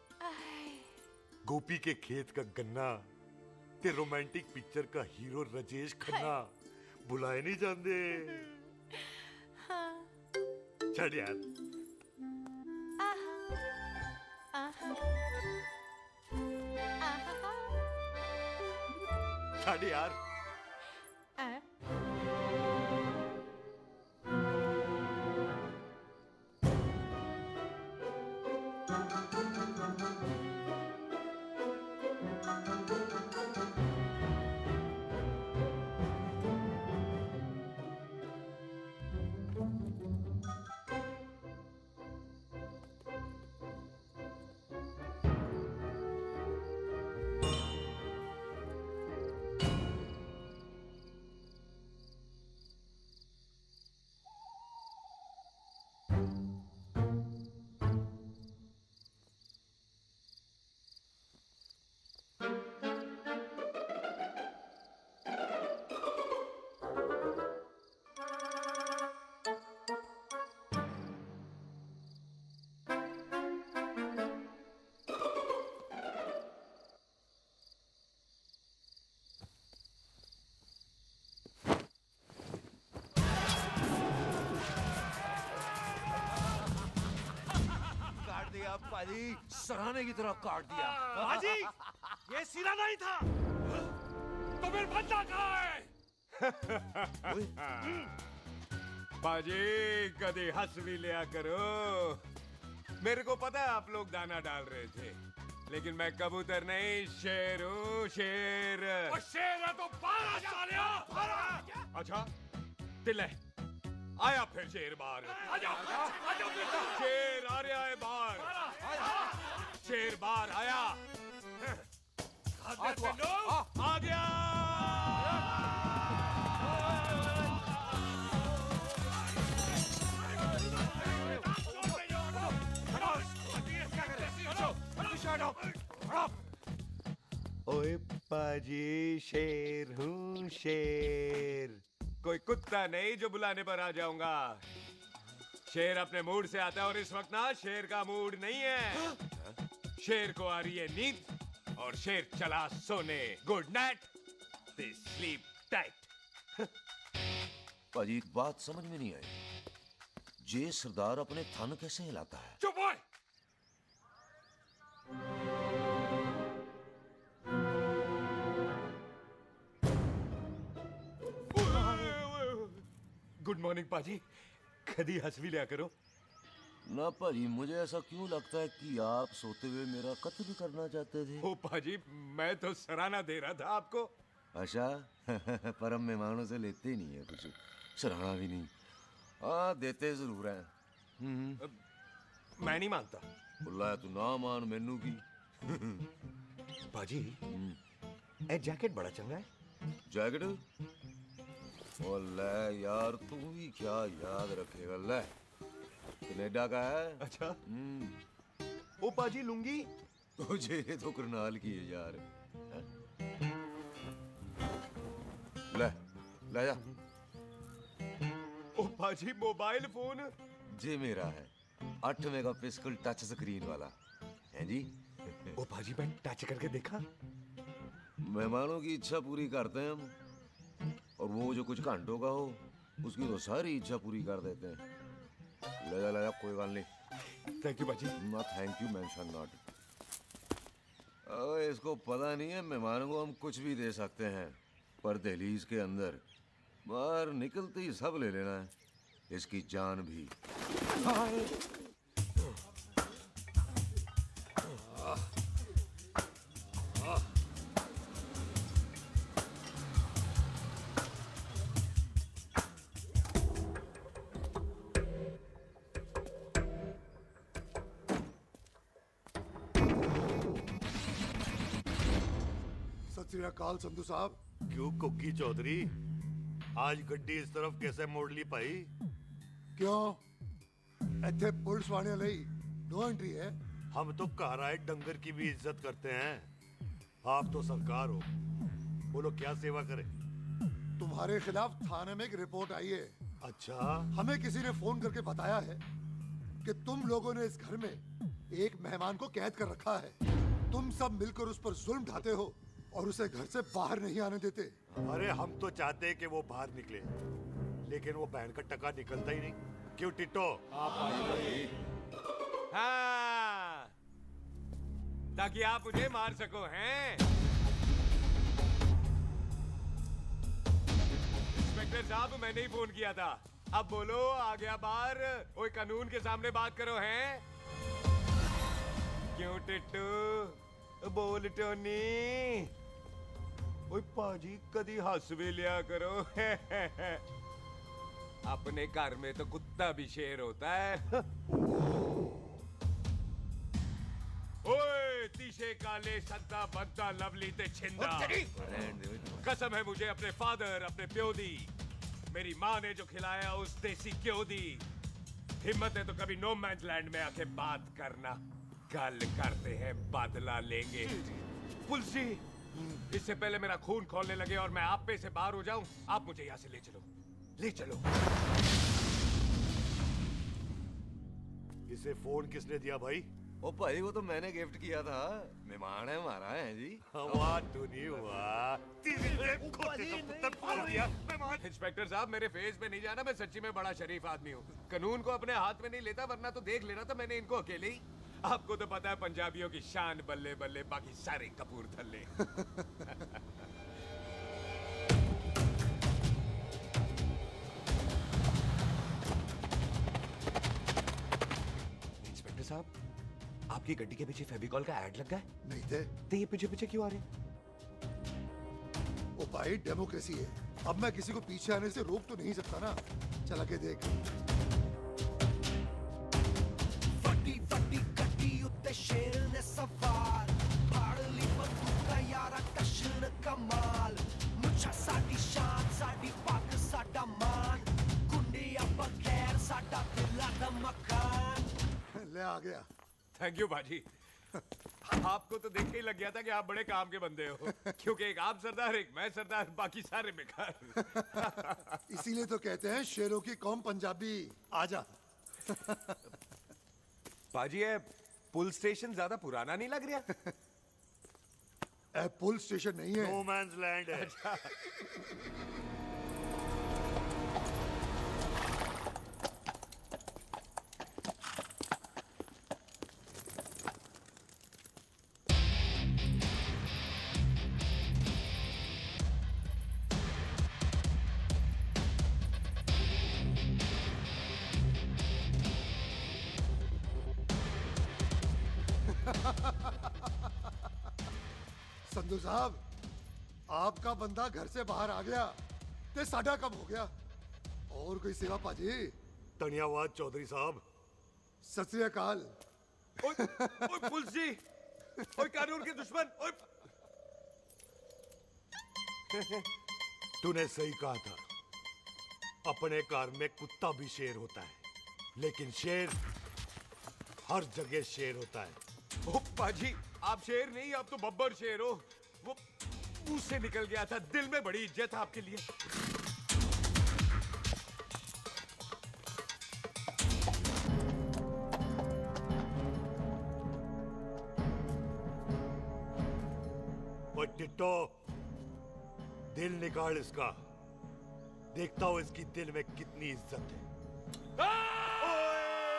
गोपी के खेत का गन्ना ते रोमांटिक पिक्चर का हीरो राजेश खन्ना बुलाए नहीं जाते। हाँ। छड़ यार। आहा, आहा, आहा। छड़ यार। पाजी सराहने की तरह काट दिया। पाजी ये सिरा नहीं था तो फिर बंदा कहाँ है? पाजी कभी हंस भी लिया करो। मेरे को पता है आप लोग दाना डाल रहे थे, लेकिन मैं कबूतर नहीं, शेर हूँ, शेर। और शेर है तो 12 सालिया। अच्छा दिल है, आया फिर शेर बाहर। शेर आ रहा है बाहर, शेर बाहर आया। आ गया। ओए पाजी, शेर हूँ, शेर। कोई कुत्ता नहीं जो बुलाने पर आ जाऊंगा। शेर अपने मूड से आता है और इस वक्त ना शेर का मूड नहीं है। शेर को आ रही है नींद और शेर चला सोने। Good night, they sleep tight. पाजी एक बात समझ में नहीं आई, जे सरदार अपने थन कैसे हिलाता है? चुप ओए। गुड मॉर्निंग पाजी, कदी हंस भी लिया करो। ना पाजी, मुझे ऐसा क्यों लगता है कि आप सोते हुए मेरा कत्ल करना चाहते थे? ओ पाजी, मैं तो सराहना दे रहा था आपको। अच्छा पर हम मेहमानों से लेते ही नहीं है कुछ, सराहना भी नहीं। हाँ देते जरूर हैं। मैं नहीं मानता। बुलाया तू ना मान मैनू की। पाजी ए जैकेट बड़ा चंगा है। जैकेट? ओ ले यार, तू भी क्या याद रखेगा। ले कनेडा का है। अच्छा। ओ पाजी लुंगी? तुझे तो करनाल की है यार। ले ले जा। ओ पाजी मोबाइल फोन? जे मेरा है, 8 मेगापिक्सल टच स्क्रीन वाला है जी। ओ पाजी मैं टच करके देखा। मेहमानों की इच्छा पूरी करते हैं हम, और वो जो कुछ घंटों का हो उसकी तो सारी इच्छा पूरी कर देते हैं। ले जा कोई बात नहीं। थैंक यू बाजी। ना थैंक यू मेंशन नॉट। इसको पता नहीं है मेहमानों को हम कुछ भी दे सकते हैं, पर दहलीज के अंदर बाहर निकलते ही सब ले लेना है, इसकी जान भी। सत श्री अकाल संधू साहब। क्यों कुक्की चौधरी, आज गड्डी इस तरफ कैसे मोड़ ली भाई? क्यों इतने पुलिस वाले ਲਈ नो एंट्री है? हम तो घर आए डंगर की भी इज्जत करते हैं। आप तो सरकार हो, बोलो क्या सेवा करें? तुम्हारे खिलाफ थाने में एक रिपोर्ट आई है। अच्छा? हमें किसी ने फोन करके बताया है कि तुम लोगों ने इस घर में एक मेहमान को कैद कर रखा है। तुम सब मिलकर उस पर जुल्म ढाते हो और उसे घर से बाहर नहीं आने देते। अरे हम तो चाहते हैं कि वो बाहर निकले, लेकिन वो बहन का टका निकलता ही नहीं। क्यों टिट्टो? हाँ, ताकि आप मुझे मार सको हैं। इंस्पेक्टर साहब, मैंने ही फोन किया था। अब बोलो, आ गया बाहर? ओए कानून के सामने बात करो हैं। क्यों टिट्टू? बोल टोनी। ओए पाजी, कदी हंस भी लिया करो। अपने घर में तो कुत्ता भी शेर होता है। ओए तीशे काले संता बनता लवली ते छिंदा। कसम है मुझे अपने फादर, अपने प्यो दी, मेरी माँ ने जो खिलाया उस देसी क्यों दी। हिम्मत है तो कभी नो मैन लैंड में आके बात करना। कल करते हैं, बदला लेंगे। पुलसी, इससे पहले मेरा खून खोलने लगे और मैं आप पे से बाहर हो जाऊं, आप मुझे यहाँ से ले चलो, ले चलो। इसे फोन किसने दिया भाई? ओ भाई, वो तो मैंने गिफ्ट किया था। मेहमान है हमारा, है जी। वाह टोनी वाह। इंस्पेक्टर साहब, मेरे फेस पे नहीं जाना, मैं सच्ची में बड़ा शरीफ आदमी हूँ। कानून को अपने हाथ में नहीं लेता, वरना तो देख लेना था मैंने इनको अकेले ही। आपको तो पता है पंजाबियों की शान बल्ले बल्ले, बाकी सारे कपूरथल्ले। इंस्पेक्टर साहब, आप आपकी गड्डी के पीछे फेविकॉल का ऐड लग गया है? नहीं थे। तो ये पीछे पीछे क्यों आ रहे हैं? ओ भाई डेमोक्रेसी है, अब मैं किसी को पीछे आने से रोक तो नहीं सकता ना। चला के देख। ਵੱਡੀ ਵੱਡੀ ਗੱਡੀ ਉੱਤੇ ਸ਼ੇਰ ਨੇ ਸਵਾਰ ਫੜ ਲਈ ਬੰਦੂਕਾਂ ਯਾਰਾ ਟਸ਼ਨ ਕਮਾਲ ਮੁੱਛਾਂ ਸਾਡੀ ਸ਼ਾਨ ਸਾਡੀ ਪੱਗ ਸਾਡਾ ਮਾਨ ਗੁੰਡਿਆਂ ਬਗੈਰ ਸਾਡਾ ਦਿਲਾਂ ਦਾ ਮਕਾਨ ले आ गया। थैंक यू बाजी। आपको तो देख के ही लग गया था कि आप बड़े काम के बंदे हो, क्योंकि एक आप सरदार, एक मैं सरदार, बाकी सारे बेकार। इसीलिए तो कहते हैं शेरों की कौम पंजाबी। आजा। पाजी ये पुल स्टेशन ज्यादा पुराना नहीं लग रहा? पुल स्टेशन नहीं है, नो मैंस लैंड है। संधू साहब, आपका बंदा घर से बाहर आ गया ते साडा कम हो गया। और कोई सेवा पाजी? धन्यवाद चौधरी साहब। सत श्री अकाल। ओए पुलिस जी, ओए कानून के दुश्मन, ओए। तूने सही कहा था, अपने घर में कुत्ता भी शेर होता है, लेकिन शेर हर जगह शेर होता है। ओ पाजी, आप शेर नहीं, आप तो बब्बर शेर हो। वो मुंह से निकल गया था, दिल में बड़ी इज्जत है आपके लिए। वो टिट्टो, दिल निकाल इसका, देखता हूं इसकी दिल में कितनी इज्जत है।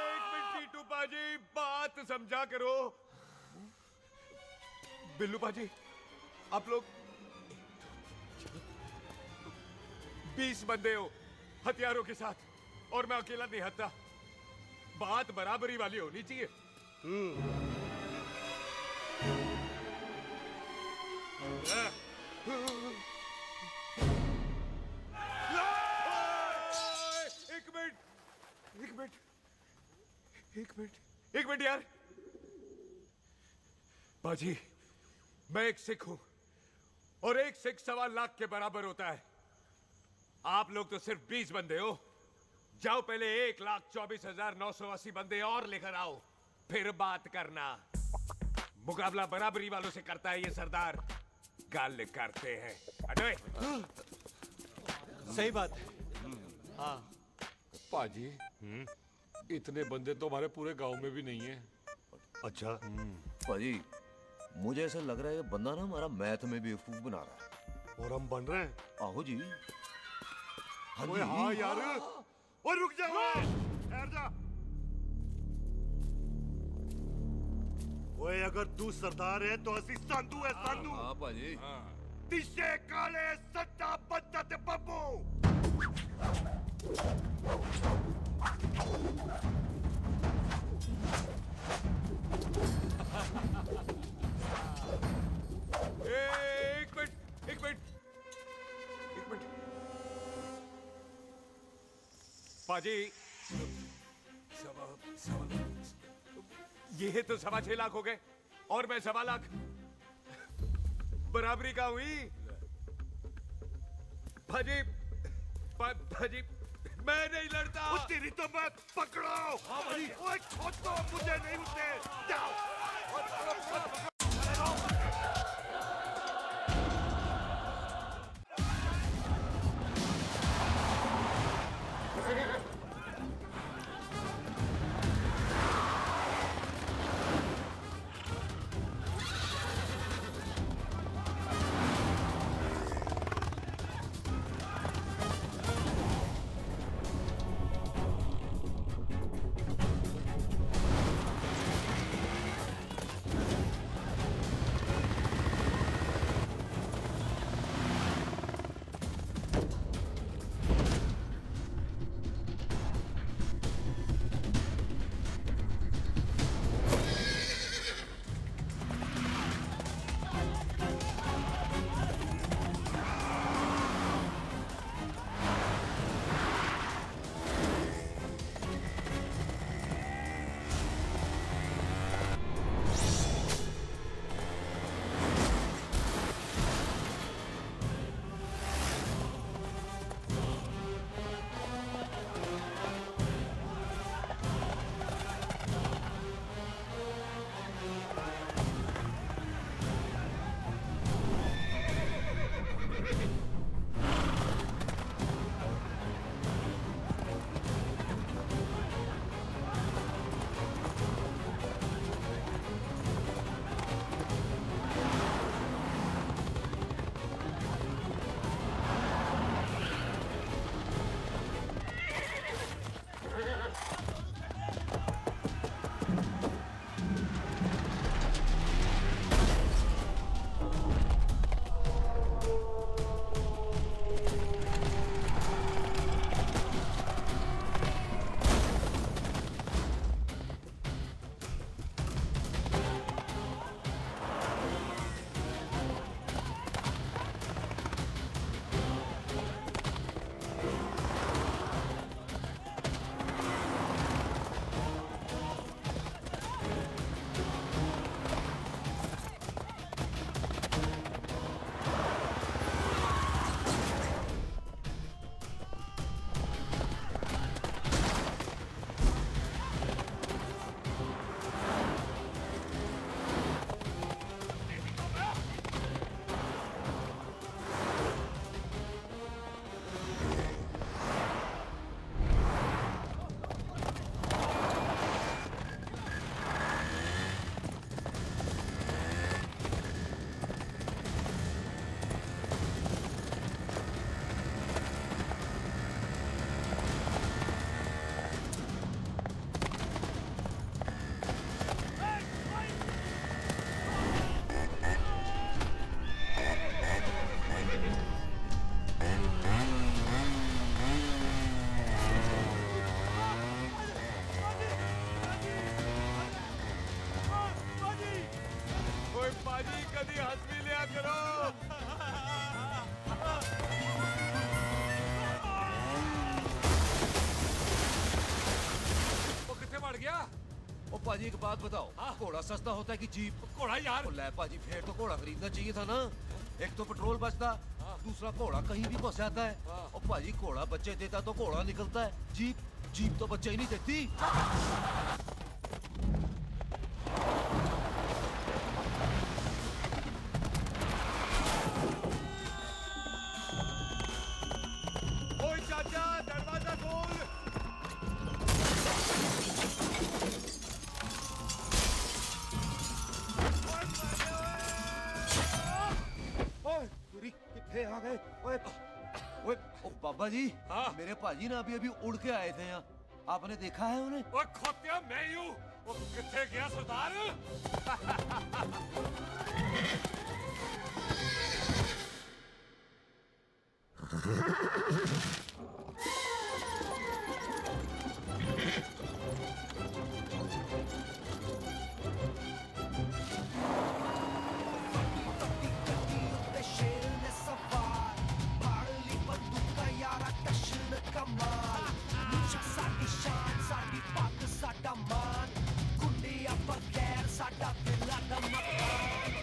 एक मिनट टीटू पाजी, बात समझा करो। बिल्लू पाजी, आप लोग 20 बंदे हो हथियारों के साथ, और मैं अकेला नहीं हत्या। बात बराबरी वाली होनी चाहिए। एक मिनट यार। बाजी, मैं एक सिख हूं, और एक सिख 1.25 लाख के बराबर होता है। आप लोग तो सिर्फ 20 बंदे हो। जाओ पहले 1,24,980 बंदे और लेकर आओ, फिर बात करना। मुकाबला बराबरी वालों से करता है ये सरदार, गाल करते हैं। अरे सही बात है। हाँ पाजी, इतने बंदे तो हमारे पूरे गांव में भी नहीं है। अच्छा पाजी, मुझे ऐसा लग रहा है ये बंदा ना हमारा मैथ में बेवकूफ बना रहा है। और हम बन रहे हैं? आहो जी। हाँ ओए जी। हाँ यार, ओए रुक जा, ठहर जा। ओए अगर तू सरदार है तो असी संधू है, संधू। हाँ पाजी। तिशे काले सट्टा बद्दा ते बब्बू। एक मिनट। पाजी, ये तो 6.25 लाख हो गए, और मैं 1.25 लाख। बराबरी का हुई। भाजी, मैं नहीं लड़ता। तेरी तो मैं पकड़ो। हाँ भाई। ओए छोड़ दो, मुझे नहीं उठे। जाओ। पाजी एक बात बताओ, घोड़ा सस्ता होता है कि जीप? घोड़ा यार। ले पाजी, फिर तो घोड़ा खरीदना चाहिए था ना। एक तो पेट्रोल बचता, दूसरा घोड़ा कहीं भी फंस जाता है। और पाजी घोड़ा बच्चे देता तो घोड़ा निकलता है, जीप तो बच्चे ही नहीं देती। ओए चाचा, दरवाजा खोल। ओए तेरी कितने आ गए? ओए ओए ओ बाबा जी, मेरे पाजी ना अभी उड़ के आए थे यहाँ, आपने देखा है उन्हें? ओए खोतिया मैं ही हूँ। वो किथे गया सरदार? ਤੇ ਸ਼ੇਰ ਨੇ ਸਵਾਰ ਫੜ ਲਈ ਬੰਦੂਕਾਂ ਯਾਰਾ ਟਸ਼ਨ ਕਮਾਲ ਮੁੱਛਾਂ ਸਾਡੀ ਸ਼ਾਨ ਸਾਡੀ ਪੱਗ ਸਾਡਾ ਮਾਨ ਗੁੰਡਿਆਂ ਬਗੈਰ ਸਾਡਾ ਦਿਲਾਂ ਦਾ ਮਕਾਨ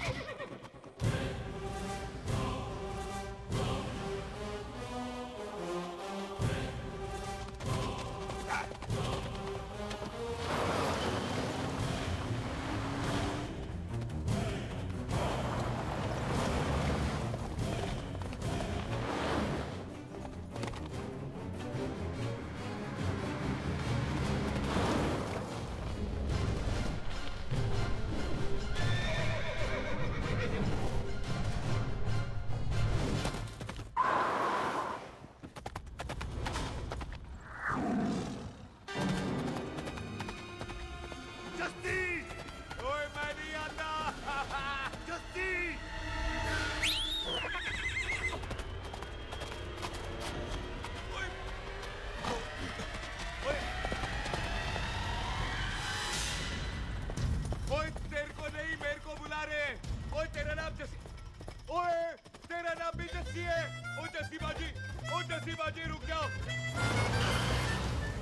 ओए तेरे को नहीं, मेरे को बुला रहे। ओए तेरा नाम जसी, ओए तेरा नाम भी जसी है। ओ जसी बाजी, ओ जसी बाजी रुक जाओ।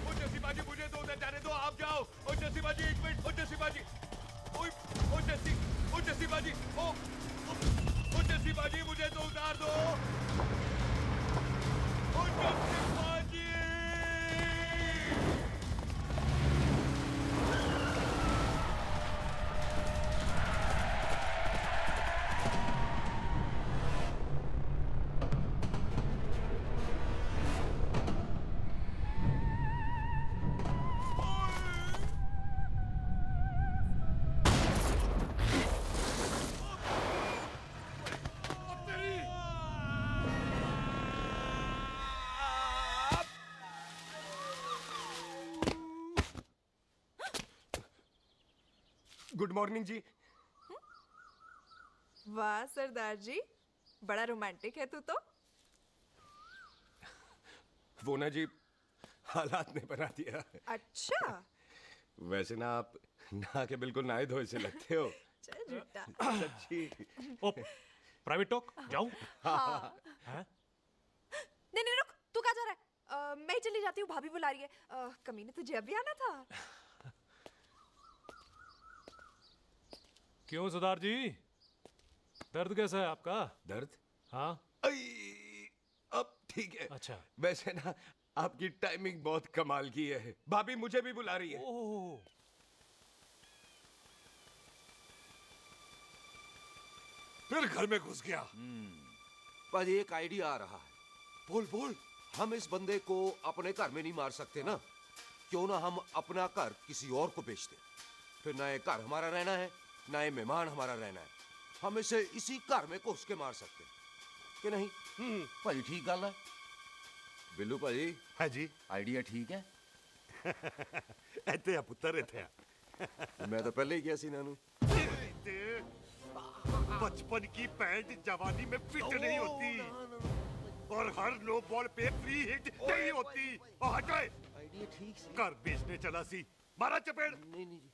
ओ जसी बाजी मुझे तो उधर जाने दो, आप जाओ। ओ जसी बाजी एक मिनट। ओ जसी बाजी, ओए ओ जसी बाजी, ओ जसी बाजी मुझे तो उतार दो। ओ जसी बाजी। गुड मॉर्निंग जी। वाह सरदार जी, बड़ा रोमांटिक है तू तो। वो ना जी, हालात ने बना दिया। अच्छा। वैसे ना आप नहा के बिल्कुल नहाए धोए से लगते हो। चल झूठा। सच्ची। ओ, प्राइवेट टॉक जाऊं? हाँ। हैं? नहीं नहीं रुक, तू कहाँ जा रहा है? मैं ही चली जाती हूँ, भाभी बुला रही है। कमीने तुझे अभी आना था। क्यों सरदार जी, दर्द कैसा है आपका? दर्द? हाँ। अब ठीक है। अच्छा। वैसे ना आपकी टाइमिंग बहुत कमाल की है। भाभी मुझे भी बुला रही है। फिर घर में घुस गया। पाजी एक आइडिया आ रहा है। बोल बोल। हम इस बंदे को अपने घर में नहीं मार सकते ना, क्यों ना हम अपना घर किसी और को बेच दें। फिर ना ये घर हमारा रहना है, ना ये मेहमान हमारा रहना है। हम इसे इसी घर में घुस के मार सकते कि नहीं? भाजी ठीक गल है। बिल्लू भाजी। हाँ जी। आइडिया ठीक है। ਇੱਥੇ ਆ ਪੁੱਤਰ ਇੱਥੇ ਆ। मैं तो पहले ही किया सी नानू। बचपन की पैंट जवानी में फिट नहीं होती और हर लो बॉल पे फ्री हिट नहीं होती। और हटाए। आइडिया ठीक सी। घर बेचने चला सी, मारा चपेड़। नहीं नहीं जी।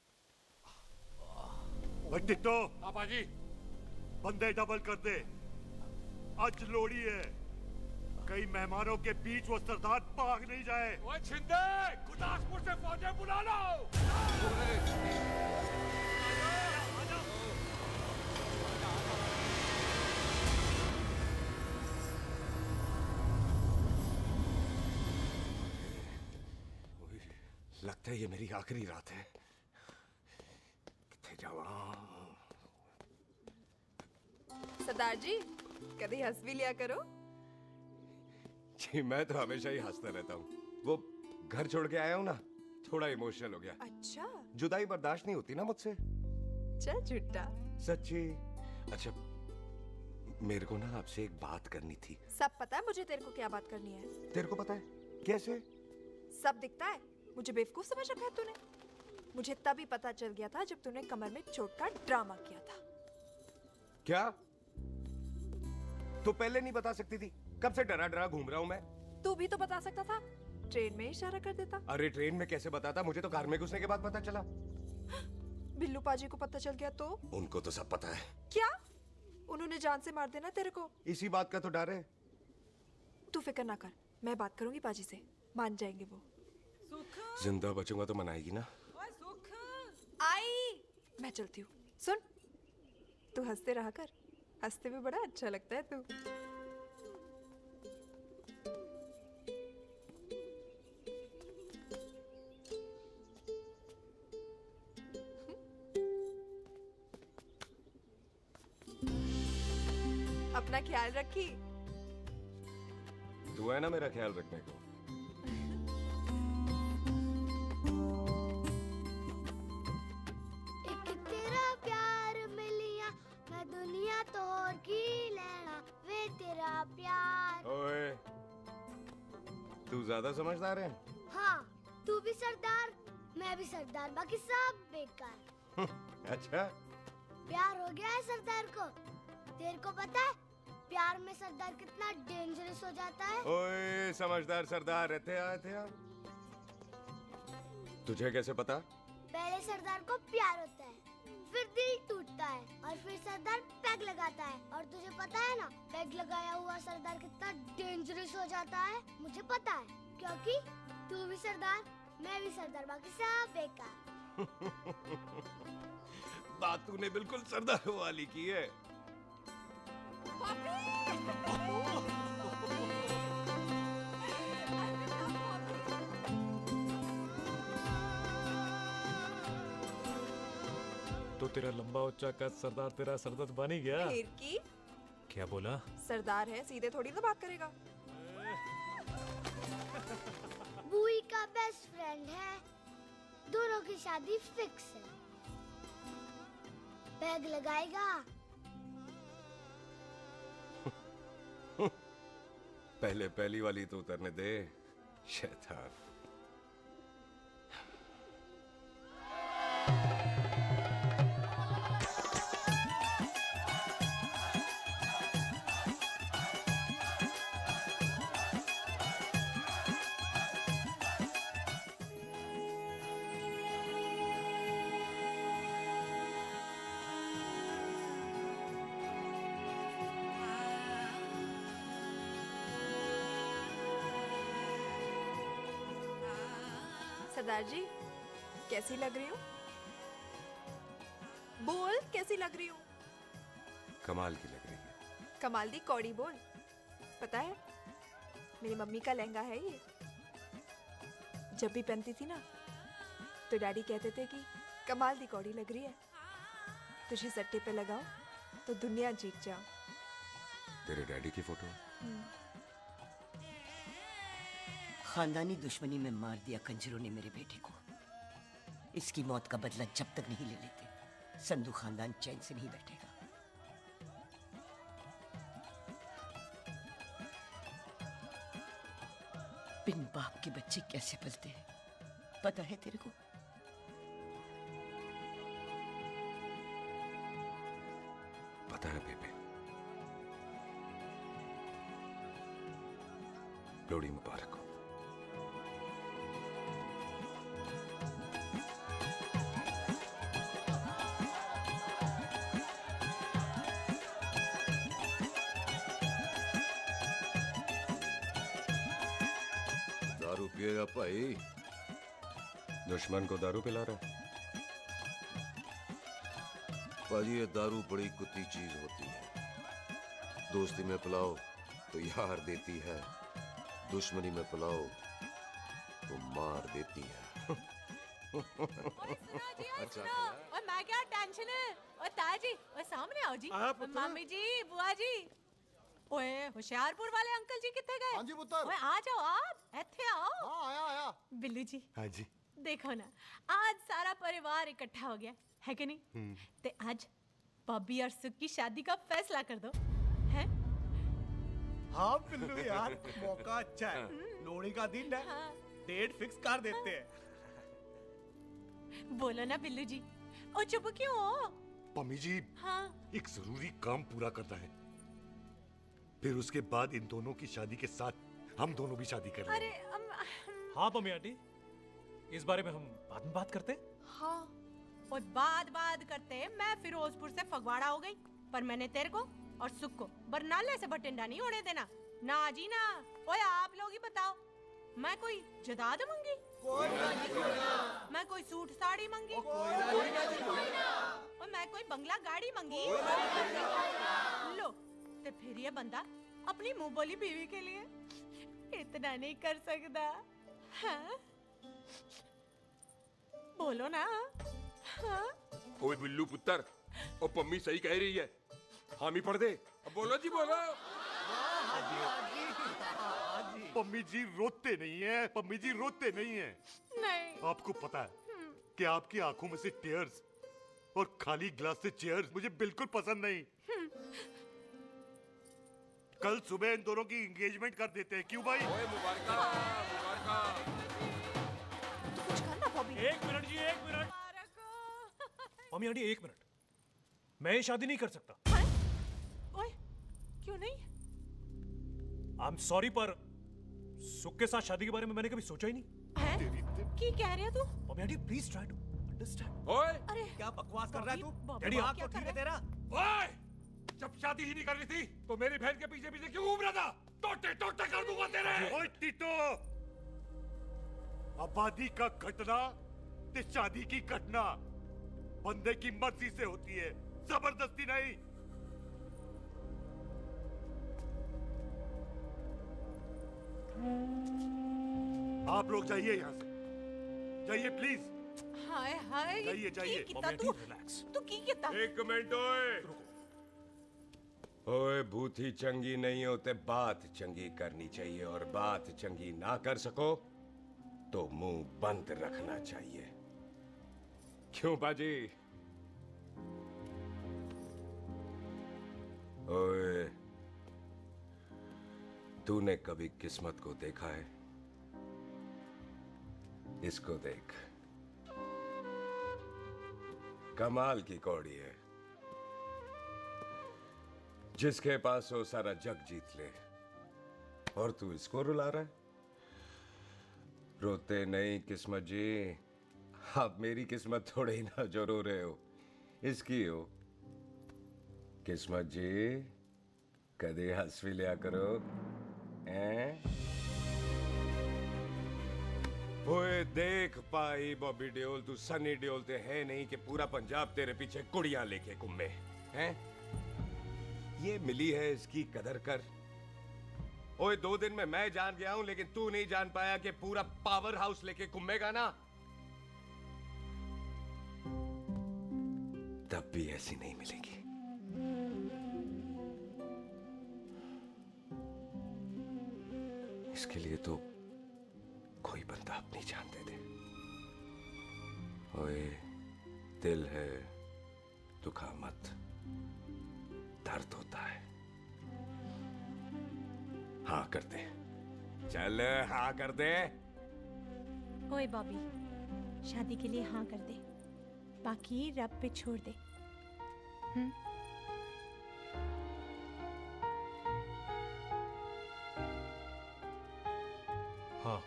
ओए टिट्टो। हाँ बाजी। बंदे डबल कर दे, आज लोड़ी है। कई मेहमानों के बीच वो सरदार भाग नहीं जाए। ओए छिंदे, गुरदासपुर से फौजें बुला लो। लगता है ये मेरी आखिरी रात है। किथे जावा? सरदार जी कभी हंस भी लिया करो। जी मैं तो हमेशा ही हंसता रहता हूँ। वो घर छोड़ के आया हूँ ना, थोड़ा इमोशनल हो गया। अच्छा जुदाई बर्दाश्त नहीं होती ना मुझसे। चल झूठा। सच्ची। अच्छा मेरे को ना आपसे एक बात करनी थी। सब पता है मुझे तेरे को क्या बात करनी है। तेरे को पता है? कैसे? सब दिखता है। मुझे बेवकूफ समझ रखा है तूने। मुझे तभी पता चल गया था जब तूने कमर में चोट का ड्रामा किया था। क्या? तो पहले नहीं बता सकती थी? कब से डरा डरा घूम रहा हूँ मैं। तू भी तो बता सकता था, ट्रेन में इशारा कर देता। अरे ट्रेन में कैसे बताता? मुझे तो कार में घुसने के बाद पता चला। बिल्लू पाजी को पता चल गया तो? उनको तो सब पता है। क्या? उन्होंने जान से मार देना तेरे को। इसी बात का तो डर है। तू फिक्र ना कर, मैं बात करूंगी पाजी से, मान जाएंगे वो। जिंदा बचूंगा तो मनाएगी ना? आई मैं चलती हूँ। सुन, तू हंसते रहा कर, हंसते भी बड़ा अच्छा लगता है तू। अपना ख्याल रखी। तू है ना मेरा ख्याल रखने को। एक तेरा प्यार मिलिया मैं दुनिया तोड़ की लेना वे तेरा प्यार। ओए तू ज्यादा समझदार है। हाँ तू भी सरदार मैं भी सरदार बाकी सब बेकार। अच्छा प्यार हो गया है सरदार को। तेरे को पता है प्यार में सरदार कितना डेंजरस हो जाता है। ओए समझदार सरदार रहते आ। तुझे कैसे पता? पहले सरदार को प्यार होता है, फिर दिल टूटता है और फिर सरदार पैग लगाता है। और तुझे पता है ना पैग लगाया हुआ सरदार कितना डेंजरस हो जाता है। मुझे पता है क्योंकि तू भी सरदार मैं भी सरदार बाकी सब बेकार। बात तूने बिल्कुल सरदार वाली की है। तो तेरा लंबा उच्चा कद सरदार तेरा सरदर्द बन ही गया। फिर की? क्या बोला? सरदार है, सीधे थोड़ी ना बात करेगा। बुई का बेस्ट फ्रेंड है, दोनों की शादी फिक्स है। पैग लगाएगा। पहले पहली वाली तो उतरने दे शैतान। सरदार जी कैसी लग रही हूँ? बोल कैसी लग रही हूँ? कमाल की लग रही है। कमाल दी कौड़ी बोल। पता है मेरी मम्मी का लहंगा है ये। जब भी पहनती थी ना तो डैडी कहते थे कि कमाल दी कौड़ी लग रही है, तुझे सट्टे पे लगाओ तो दुनिया जीत जाओ। तेरे डैडी की फोटो? खानदानी दुश्मनी में मार दिया कंजरों ने मेरे बेटे को। इसकी मौत का बदला जब तक नहीं ले लेते संधू खानदान चैन से नहीं बैठेगा। बिन बाप के बच्चे कैसे पलते हैं पता है तेरे को? पता है बेबे। लोहड़ी मुबारक हो। गया भाई? दुश्मन को दारू पिला रहा है? पाजी ये दारू बड़ी कुत्ती चीज होती है। दोस्ती में पिलाओ तो यार देती है, दुश्मनी में पिलाओ तो मार देती है। अच्छा और मैं क्या टेंशन है? और ताजी और सामने आओ जी। मामी जी, बुआ जी। ओए होशियारपुर वाले अंकल जी कितने गए? हाँ जी पुत्र। ओए आ जाओ आप, इत्थे आओ। हाँ आया आया। बिल्लू जी। हाँ जी। देखो ना, आज सारा परिवार इकट्ठा हो गया है कि नहीं? ते आज बॉबी और सुख की शादी का फैसला कर दो, हैं? हाँ बिल्लू यार, मौका अच्छा है। लोहड़ी का दिन है, डेट फिक्स कर देते हैं। बोलो ना बिल्लू जी। ओ चुप क्यों हो? पम्मी जी, हाँ एक जरूरी काम पूरा करना है, फिर उसके बाद इन दोनों की शादी के साथ हम दोनों भी शादी करेंगे। अरे हाँ पम्मी आंटी, इस बारे में हम बाद में बात करते हैं। हाँ और बात करते हैं। मैं फिरोजपुर से फगवाड़ा हो गई, पर मैंने तेरे को और सुख को बरनाले से बठिंडा नहीं होने देना। ना जी ना। ओए आप लोग ही बताओ, मैं कोई जदाद मांगी? मैं कोई सूट साड़ी मांगी? और मैं कोई बंगला गाड़ी मांगी? लो तो फिर ये बंदा अपनी मुंह बोली बीवी के लिए इतना नहीं कर सकता, हाँ? बोलो ना। हाँ? ओए बिल्लू पुत्र, ओ पम्मी सही कह रही है, हामी पढ़ दे। अब बोलो जी बोलो। पम्मी जी रोते नहीं है, पम्मी जी रोते नहीं है। नहीं। आपको पता है कि आपकी आंखों में से टीयर्स और खाली ग्लास से चेयर्स मुझे बिल्कुल पसंद नहीं। कल सुबह इन दोनों की एंगेजमेंट कर देते हैं, क्यों भाई? कुछ करना बॉबी। एक मिनट जी, एक मिनट। मम्मी आंटी एक मिनट, मैं ये शादी नहीं कर सकता। ओए क्यों नहीं? आई एम सॉरी, पर सुख के साथ शादी के बारे में मैंने कभी सोचा ही नहीं। की कह रही है तू? Mummy aunty please try to understand. ओए अरे क्या बकवास कर रहा है तू? डैडी दिमाग तो ठीक है तेरा? ओए जब शादी ही नहीं करनी थी तो मेरी बहन के पीछे पीछे क्यों घूम रहा था? टोटे टोटे कर दूंगा तेरे। ओए टीटो, आबादी का घटना ते शादी की घटना बंदे की मर्जी से होती है, जबरदस्ती नहीं। आप लोग जाइए यहाँ से, जाइए प्लीज। हाय हाय। जाइए जाइए। तू की कितना? एक मिनट ओए। ओए भूथी चंगी नहीं होते, बात चंगी करनी चाहिए, और बात चंगी ना कर सको तो मुंह बंद रखना चाहिए। क्यों बाजी? ओए तूने कभी किस्मत को देखा है? इसको देख, कमाल की कौड़ी है, जिसके पास हो सारा जग जीत ले, और तू इसको रुला रहा है? रोते नहीं किस्मत जी, आप मेरी किस्मत थोड़े ही ना जो रो रहे हो, इसकी हो। किस्मत जी कदे हंस भी लिया करो, हैं? ओए देख पाई बॉबी देओल, तू सनी देओल ते है नहीं कि पूरा पंजाब तेरे पीछे कुड़ियां लेके घूमे, हैं? ये मिली है, इसकी कदर कर। ओए 2 दिन में मैं जान गया हूं, लेकिन तू नहीं जान पाया कि पूरा पावर हाउस लेके घूमेगा ना, तब भी ऐसी नहीं मिलेगी। इसके लिए तो कोई बंदा अपनी जान दे दे। ओए दिल है, दुखा मत, दर्द होता है। हाँ कर दे, चल हाँ कर दे। ओए बॉबी, शादी के लिए हाँ कर दे, बाकी रब पे छोड़ दे। हाँ।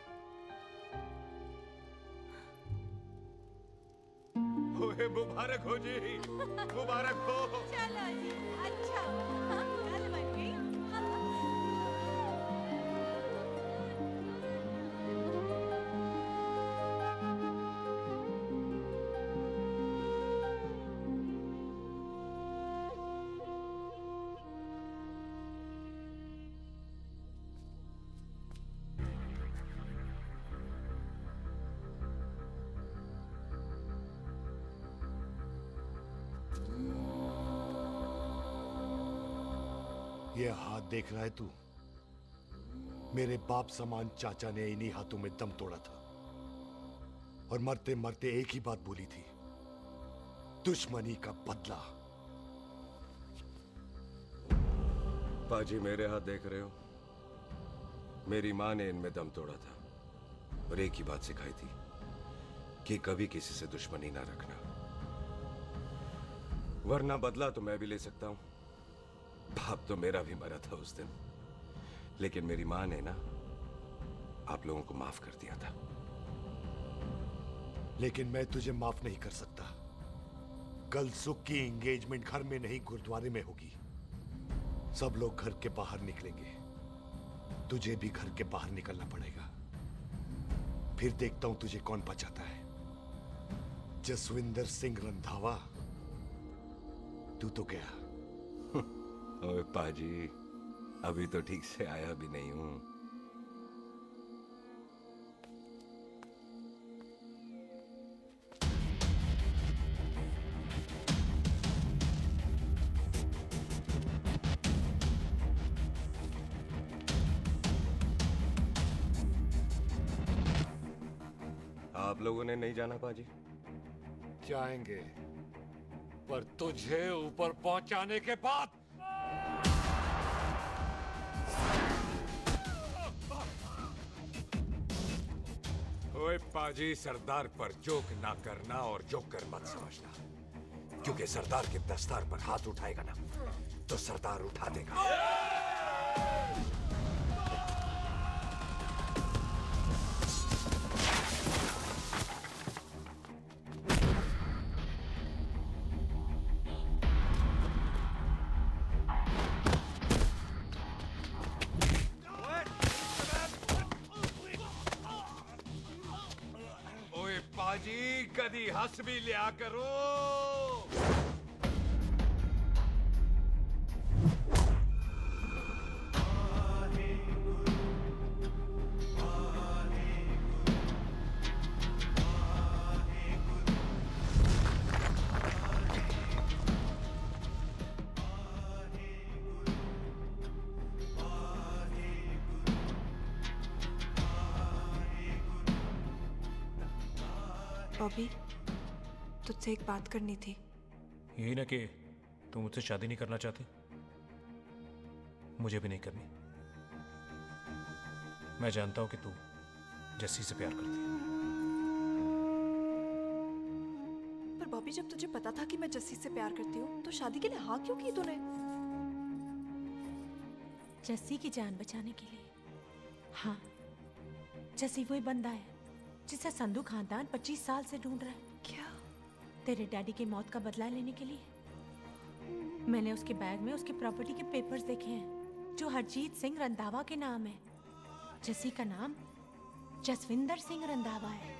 ओए मुबारक हो जी, मुबारक हो। चलो जी, अच्छा हाँ, कल बन गई। ये हाथ देख रहा है तू? मेरे बाप समान चाचा ने इन्हीं हाथों में दम तोड़ा था और मरते मरते एक ही बात बोली थी, दुश्मनी का बदला। पाजी मेरे हाथ देख रहे हो? मेरी माँ ने इनमें दम तोड़ा था और एक ही बात सिखाई थी कि कभी किसी से दुश्मनी ना रखना, वरना बदला तो मैं भी ले सकता हूं। बाप तो मेरा भी मरा था उस दिन, लेकिन मेरी माँ ने ना आप लोगों को माफ कर दिया था। लेकिन मैं तुझे माफ नहीं कर सकता। कल सुख की एंगेजमेंट घर में नहीं गुरुद्वारे में होगी। सब लोग घर के बाहर निकलेंगे, तुझे भी घर के बाहर निकलना पड़ेगा। फिर देखता हूं तुझे कौन बचाता है। जसविंदर सिंह रंधावा, तू तो गया। ओए पाजी, अभी तो ठीक से आया भी नहीं हूं। आप लोगों ने नहीं जाना पाजी? जाएंगे, पर तुझे ऊपर पहुंचाने के बाद। ओए पाजी, सरदार पर जोक ना करना और जोकर मत समझना, क्योंकि सरदार के दस्तार पर हाथ उठाएगा ना तो सरदार उठा देगा। ओए पाजी, कदी हंस भी लिया करो। बॉबी, तुझसे एक बात करनी थी। यही ना कि तू मुझसे शादी नहीं करना चाहती? मुझे भी नहीं करनी। मैं जानता हूं कि तू जस्सी से प्यार करती है। पर बॉबी, जब तुझे पता था कि मैं जस्सी से प्यार करती हूँ तो शादी के लिए हाँ क्यों की तूने? जस्सी की जान बचाने के लिए। हाँ, जस्सी वही बंदा है जिसे संधू खानदान 25 साल से ढूंढ रहा है। क्या? तेरे डैडी की मौत का बदला लेने के लिए। मैंने उसके बैग में उसकी प्रॉपर्टी के पेपर्स देखे हैं जो हरजीत सिंह रंधावा के नाम है। जस्सी का नाम जसविंदर सिंह रंधावा है।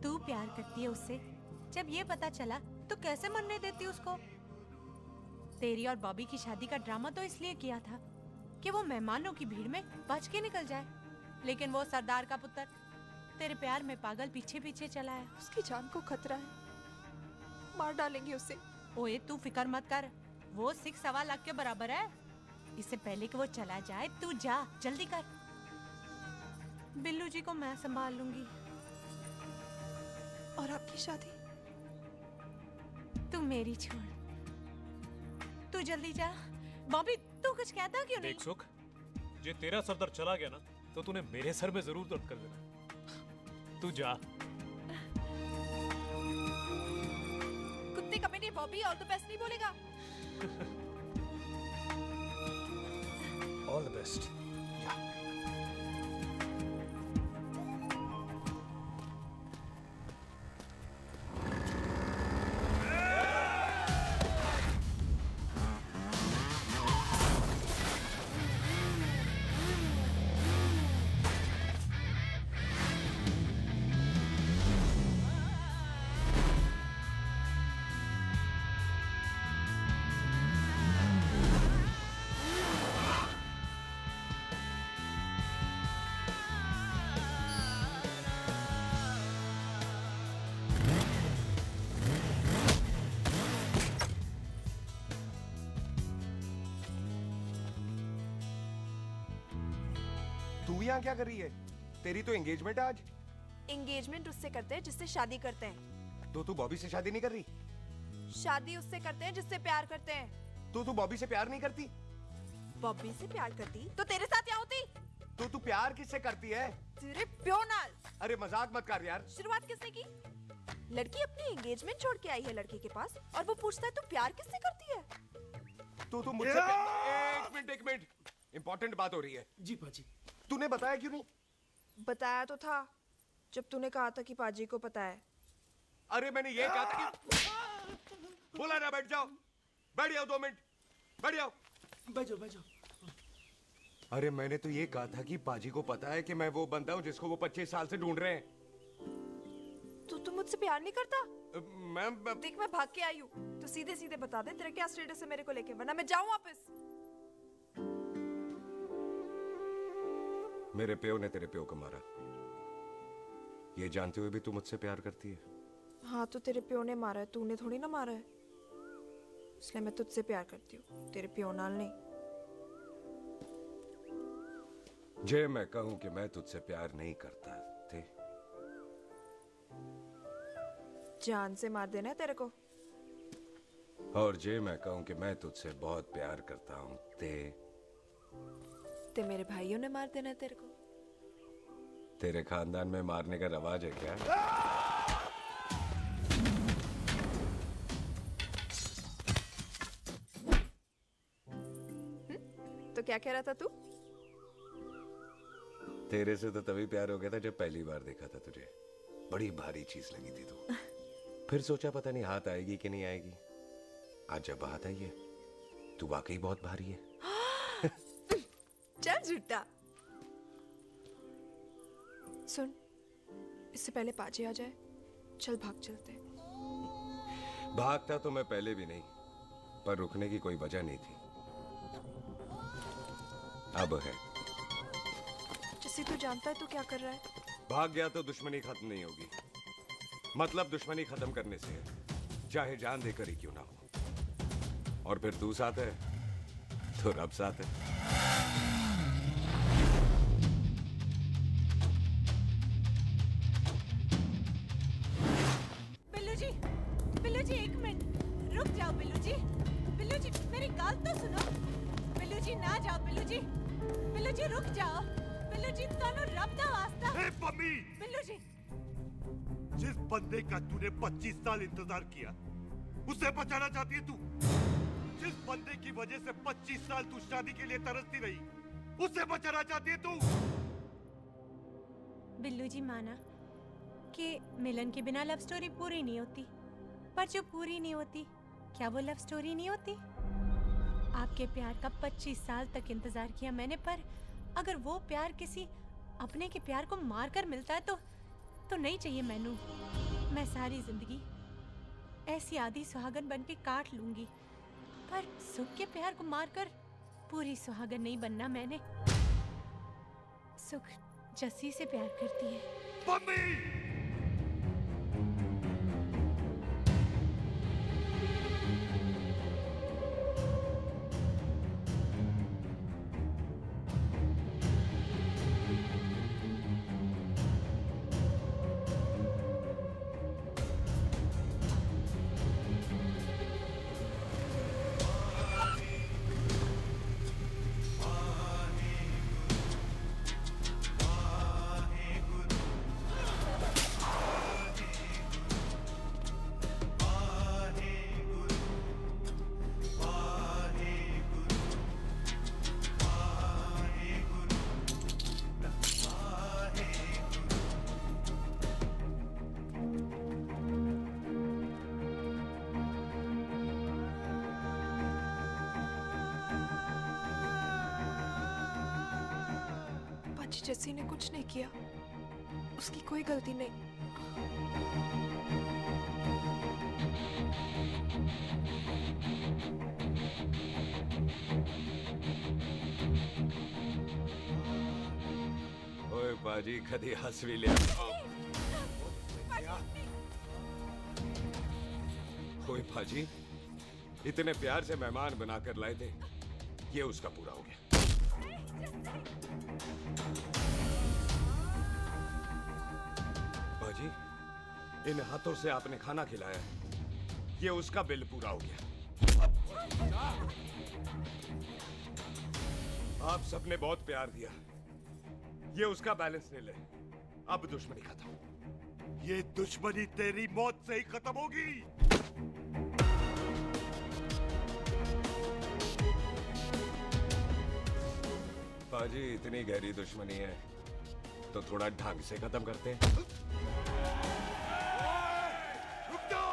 तू प्यार करती है उससे। जब ये पता चला तो कैसे मरने देती उसको? तेरी और बॉबी की शादी का ड्रामा तो इसलिए किया था कि वो मेहमानों की भीड़ में बच के निकल जाए, लेकिन वो सरदार का पुत्र तेरे प्यार में पागल पीछे पीछे चला है। उसकी जान को खतरा है, मार डालेंगे उसे। ओए, तू फिक्र मत कर, वो 6.25 लाख के बराबर है। इससे पहले कि वो चला जाए तू जा, जल्दी कर। बिल्लू जी को मैं संभाल लूंगी। और आपकी शादी? तू मेरी छोड़, तू जल्दी जा। बॉबी, तू कुछ कहता क्यों नहीं? देख सुख, जे तेरा सरदार चला गया ना तो तूने मेरे सर में जरूर दर्द कर देना। तू जा। कुत्ते कमीने, बॉबी ऑल द बेस्ट नहीं बोलेगा? All the best. तू यहाँ क्या कर रही है? तेरी तो एंगेजमेंट है आज। एंगेजमेंट उससे करते हैं जिससे शादी करते हैं। तो तू बॉबी से शादी नहीं कर रही? शादी उससे करते हैं जिससे प्यार करते हैं। तो तू बॉबी से प्यार नहीं करती? बॉबी से प्यार करती तो तेरे साथ क्या होती? तो तू प्यार किससे करती है? तेरे प्यो नाल। अरे मजाक मत कर यार। शुरुआत किसने की? लड़की अपनी एंगेजमेंट छोड़ के आई है लड़के के पास और वो पूछता है तू प्यार किससे करती है? तो मुझसे एक मिनट इंपॉर्टेंट बात हो रही है। जी पाजी। तूने बताया क्यों नहीं? बताया तो था जब तूने कहा था कि पाजी को पता है। अरे मैंने ये कहा था कि बोला ना बैठ जाओ। बैठ जाओ 2 मिनट। बैठ जाओ। बैठ जाओ। अरे मैंने तो ये कहा था कि पाजी को पता है कि मैं वो बंदा हूँ जिसको वो 25 साल से ढूंढ रहे हैं। तू मुझसे प्यार नहीं करता? मैं देख मैं भाग के आई हूँ। तो सीधे सीधे बता दे तेरा क्या स्टेटस है मेरे को लेके, वरना मैं जाऊँ वापस। मेरे प्यो ने तेरे प्यो को मारा, ये जानते हुए भी तू मुझसे प्यार करती है? हाँ तो तेरे प्यो ने मारा है, तूने थोड़ी ना मारा है। इसलिए मैं तुझसे प्यार करती हूँ, तेरे प्यो नाल नहीं। जे मैं कहूं कि मैं तुझसे प्यार नहीं करता थे, जान से मार देना है तेरे को। और जे मैं कहूं कि मैं तुझसे बहुत प्यार करता हूं ते मेरे भाइयों ने मार देना है तेरे को। तेरे खानदान में मारने का रवाज है क्या? तो क्या कह रहा था तू? तेरे से तो तभी प्यार हो गया था जब पहली बार देखा था तुझे। बड़ी भारी चीज लगी थी तू। फिर सोचा पता नहीं हाथ आएगी कि नहीं आएगी। आज जब हाथ आई है तू वाकई बहुत भारी है। चल झूठा। सुन, इससे पहले पाजी आ जाए, चल भाग चलते हैं। भागता तो मैं पहले भी नहीं, पर रुकने की कोई वजह नहीं थी। अब है। जैसे तू जानता है तू क्या कर रहा है। भाग गया तो दुश्मनी खत्म नहीं होगी। मतलब दुश्मनी खत्म करने से है, चाहे जान देकर ही क्यों ना हो। और फिर तू साथ है तो रब साथ है। बिल्लू जी 1 मिनट रुक जाओ। बिल्लू जी मेरी बात तो सुनो। बिल्लू जी ना जाओ। बिल्लू जी रुक जाओ। बिल्लू जी तानो रब दा वास्ता। ए पम्मी, बिल्लू जी जिस बंदे का तूने 25 साल इंतजार किया उसे बचाना चाहती है तू? जिस बंदे की वजह से 25 साल तू शादी के लिए तरसती रही उसे बचाना चाहती है तू? बिल्लू जी माना कि मिलन के बिना लव स्टोरी पूरी नहीं होती, पर जो पूरी नहीं होती क्या वो लव स्टोरी नहीं होती? आपके प्यार का 25 साल तक इंतजार किया मैंने, पर अगर वो प्यार किसी अपने के प्यार को मारकर मिलता है तो नहीं चाहिए मैनू। मैं सारी जिंदगी ऐसी आधी सुहागन बन के काट लूंगी, पर सुख के प्यार को मारकर पूरी सुहागन नहीं बनना मैंने। सुख जस्सी से प्यार करती है। आज जस्सी ने कुछ नहीं किया, उसकी कोई गलती नहीं। ओए बाजी कदी हंस भी लिया। ओए बाजी इतने प्यार से मेहमान बनाकर लाए थे, ये उसका पूरा हो गया। बाजी इन हाथों से आपने खाना खिलाया, ये उसका बिल पूरा हो गया। आप सबने बहुत प्यार दिया, ये उसका बैलेंस ले ले। अब दुश्मनी खत्म। ये दुश्मनी तेरी मौत से ही खत्म होगी। बाजी इतनी गहरी दुश्मनी है तो थोड़ा ढंग से खत्म करते हैं। रुक जाओ!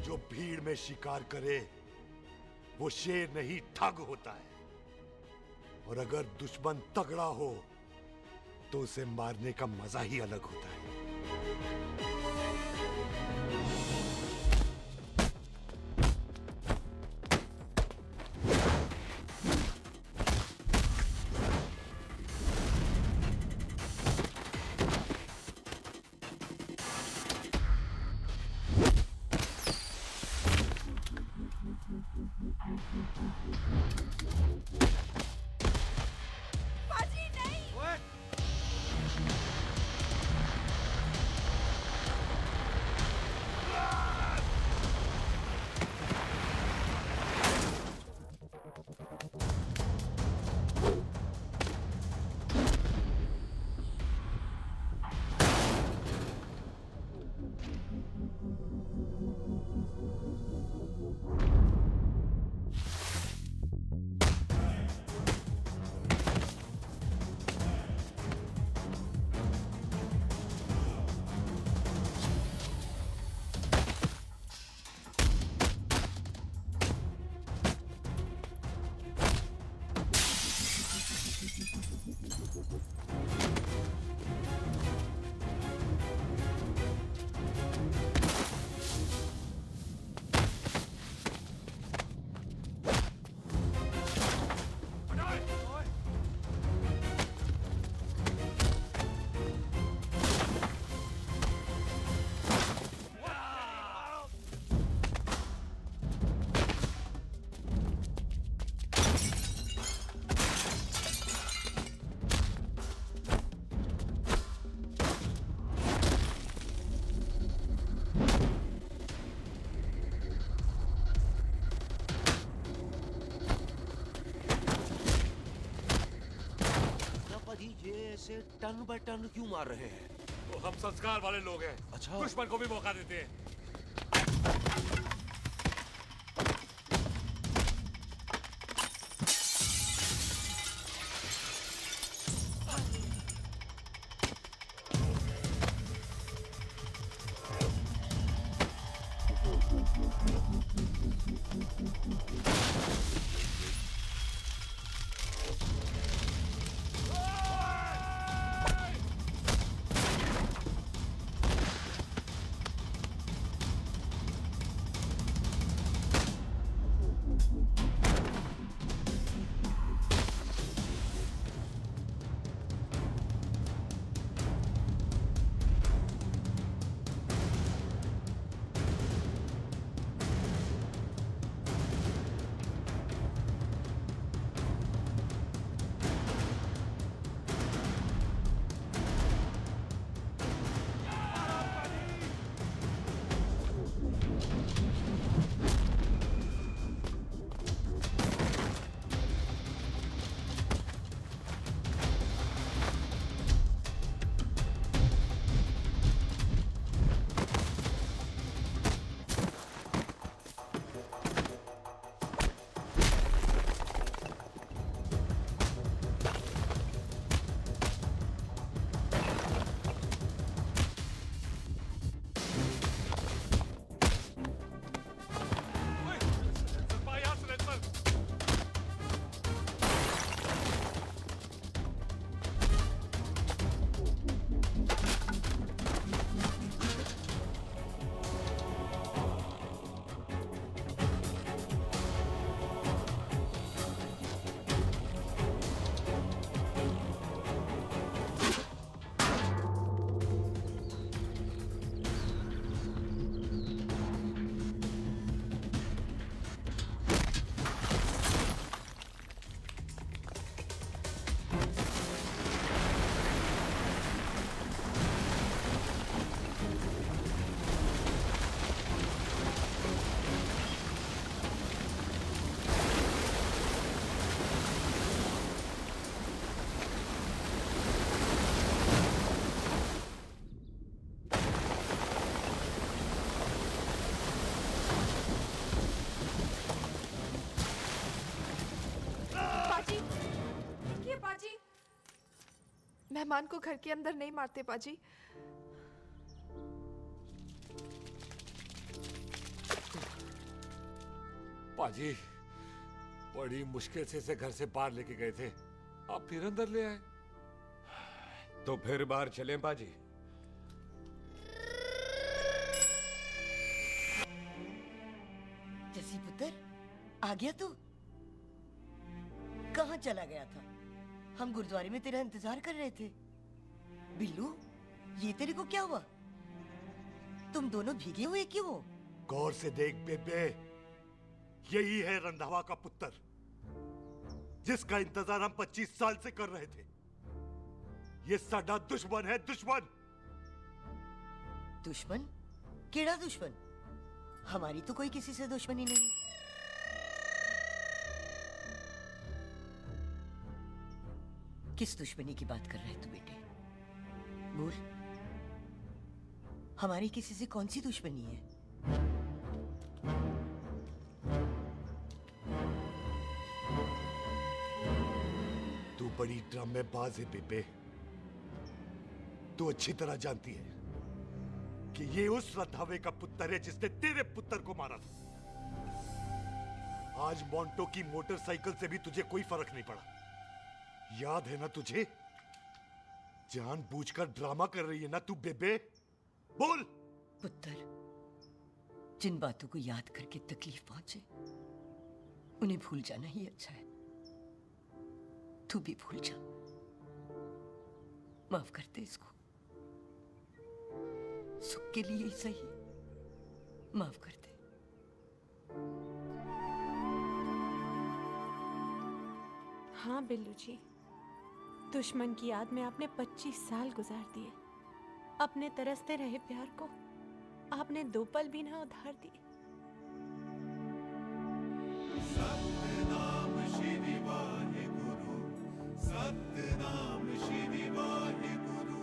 जो भीड़ में शिकार करे वो शेर नहीं ठग होता है, और अगर दुश्मन तगड़ा हो तो उसे मारने का मजा ही अलग होता है। ऐसे टन बाय टन क्यों मार रहे हैं? तो हम संस्कार वाले लोग हैं। अच्छा। दुश्मन को भी मौका देते हैं। मेहमान को घर के अंदर नहीं मारते पाजी। पाजी बड़ी मुश्किल से इसे घर से बाहर लेके गए थे, आप फिर अंदर ले आए। तो फिर बाहर चलें पाजी। जसी पुत्र, आ गया तू? कहाँ चला गया था? हम गुरुद्वारे में तेरा इंतजार कर रहे थे। बिल्लू, ये तेरे को क्या हुआ? तुम दोनों भीगे हुए क्यों हो? गौर से देख बेबे, यही है रंधावा का पुत्र, जिसका इंतजार हम 25 साल से कर रहे थे। ये साडा दुश्मन है, दुश्मन। दुश्मन? केड़ा दुश्मन? हमारी तो कोई किसी से दुश्मनी नहीं। किस दुश्मनी की बात कर रहे तू बेटे? बोल, हमारी किसी से कौन सी दुश्मनी है? तू बड़ी ड्रामेबाज है बेबे। तू अच्छी तरह जानती है कि ये उस रंधावे का पुत्र है जिसने तेरे पुत्र को मारा था। आज मोंटो की मोटरसाइकिल से भी तुझे कोई फर्क नहीं पड़ा। याद है ना तुझे? जानबूझकर ड्रामा कर रही है ना तू बेबे? बोल। पुत्र, जिन बातों को याद करके तकलीफ पहुंचे उन्हें भूल जाना ही अच्छा है। तू भी भूल जा। माफ कर दे इसको, सुख के लिए ही सही। माफ कर दे। हाँ बिल्लू जी, दुश्मन की याद में आपने 25 साल गुजार दिए। अपने तरसते रहे प्यार को आपने 2 पल भी ना उधार दिए। सतनाम श्री वाहेगुरु, सतनाम श्री वाहेगुरु,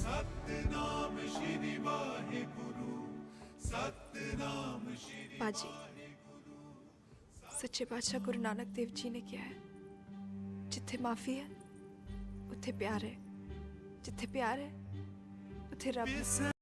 सतनाम श्री वाहेगुरु, सतनाम श्री। पाजी, सच्चे बादशाह गुरु नानक देव जी ने किया है, जिथे माफी है उथे प्यार है, जिथे प्यार है उथे रब है।